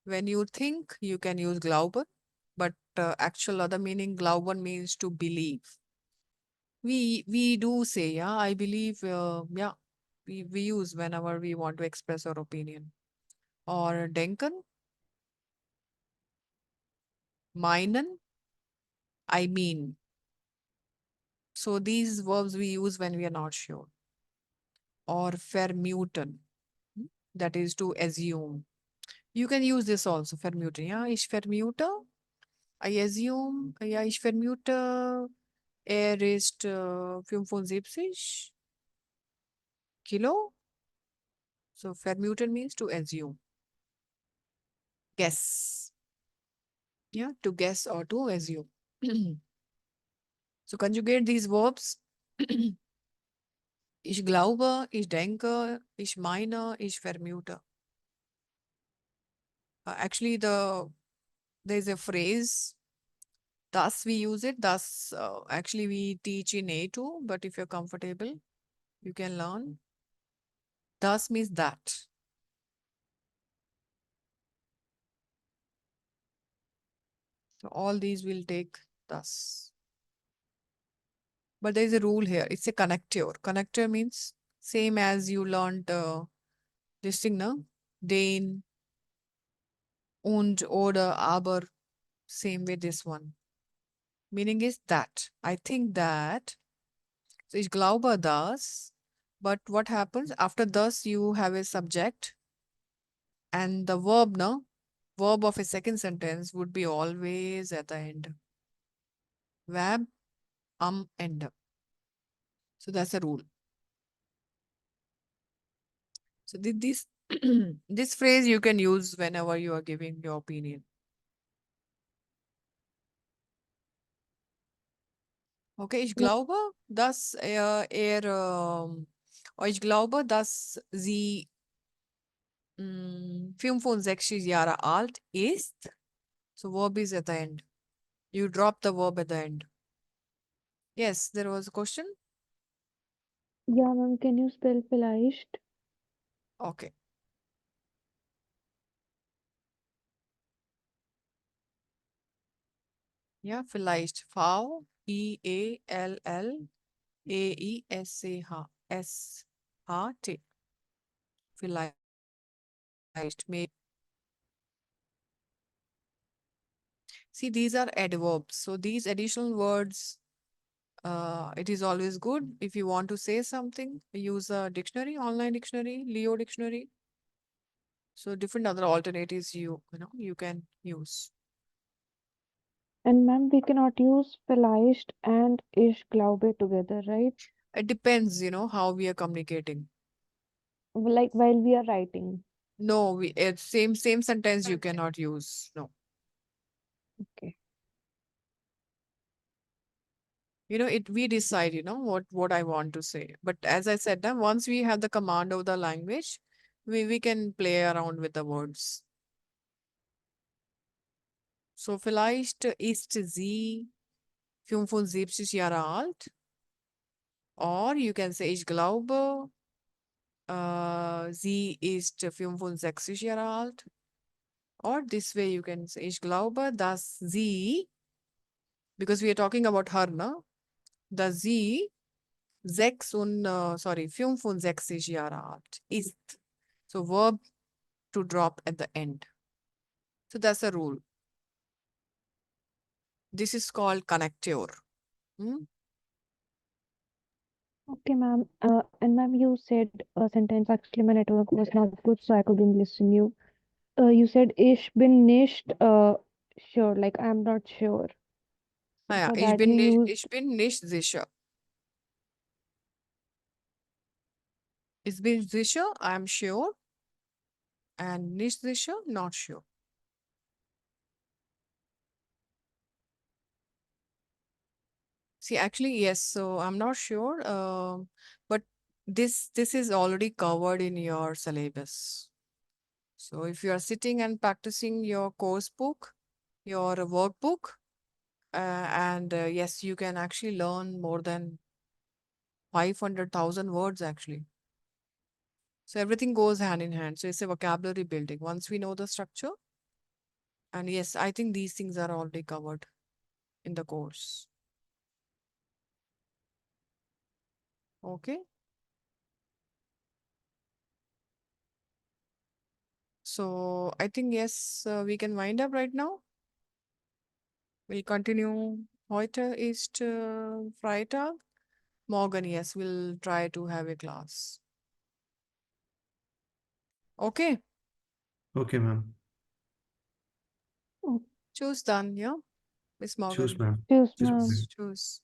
When you think, you can use glauben, but actual other meaning, glauben means to believe. We do say, yeah, I believe, yeah, we use whenever we want to express our opinion. Or denken, meinen, I mean. So these verbs we use when we are not sure. Or vermuten, hmm, that is to assume. You can use this also, vermuten. Ja, ich vermute, I assume, ja, ich vermute, er ist 75 Kilo. So vermuten means to assume. Guess. Yeah, to guess or to assume. So conjugate these verbs. Ich glaube, ich denke, ich meine, ich vermute. Actually, there's a phrase, thus we use it. Thus, actually we teach in A2, but if you're comfortable, you can learn. Thus means that. So all these will take thus. But there is a rule here. It's a connector. Connector means Same as you learned this thing, no? Den, und, oder, aber. Same way this one. Meaning is that. I think that. So ich glaube das. But what happens after das? You have a subject, and the verb, no? Verb of a second sentence would be always at the end. Verb, end. So that's a rule. So this this phrase you can use whenever you are giving your opinion. Okay, ich Yep. glaube, dass ich glaube, dass sie 65 Jahre alt ist. So verb is at the end. You drop the verb at the end. Yes, there was a question. Yeah, ma'am, can you spell vielleicht? Okay. Ja, vielleicht. V-I-E-L-L-A-I-S-C-H-S-H-T. Vielleicht. Maybe. See, these are adverbs. So these additional words, it is always good if you want to say something, use a dictionary, online dictionary, Leo dictionary. So different other alternatives you can use. And ma'am, we cannot use vielleicht and ich glaube together, right? It depends, how we are communicating. Like while we are writing. No, it's same sentence you cannot use. No. Okay. We decide, what I want to say. But as I said, once we have the command of the language, we can play around with the words. So vielleicht ist sie 75 Jahre alt. Or you can say, ich glaube, sie ist 65 Jahre alt. Or this way you can say, ich glaube, dass sie, because we are talking about her, no? Dass sie 65 Jahre alt ist. So verb to drop at the end. So that's a rule. This is called connector. Hmm? Okay, ma'am. And ma'am, you said a sentence. Actually, my network was not good, so I couldn't listen you. You said ich bin nicht sure. Like I'm not sure. So Naja, for that you used ich bin nicht sicher. Ich bin sicher, I'm sure. And nicht sicher, not sure. See, actually, yes. So I'm not sure, but this is already covered in your syllabus. So if you are sitting and practicing your course book, your workbook, and yes, you can actually learn more than 500,000 words actually. So everything goes hand in hand. So it's a vocabulary building. Once we know the structure, and yes, I think these things are already covered in the course. Okay. So I think yes, we can wind up right now. We'll continue. Heute ist Freitag. Morgen, yes, we'll try to have a class. Okay. Okay, ma'am. Tschüss dann, ja? Bis Choose, morgen. ma'am. choose, Choose, ma'am. ma'am. Tschüss.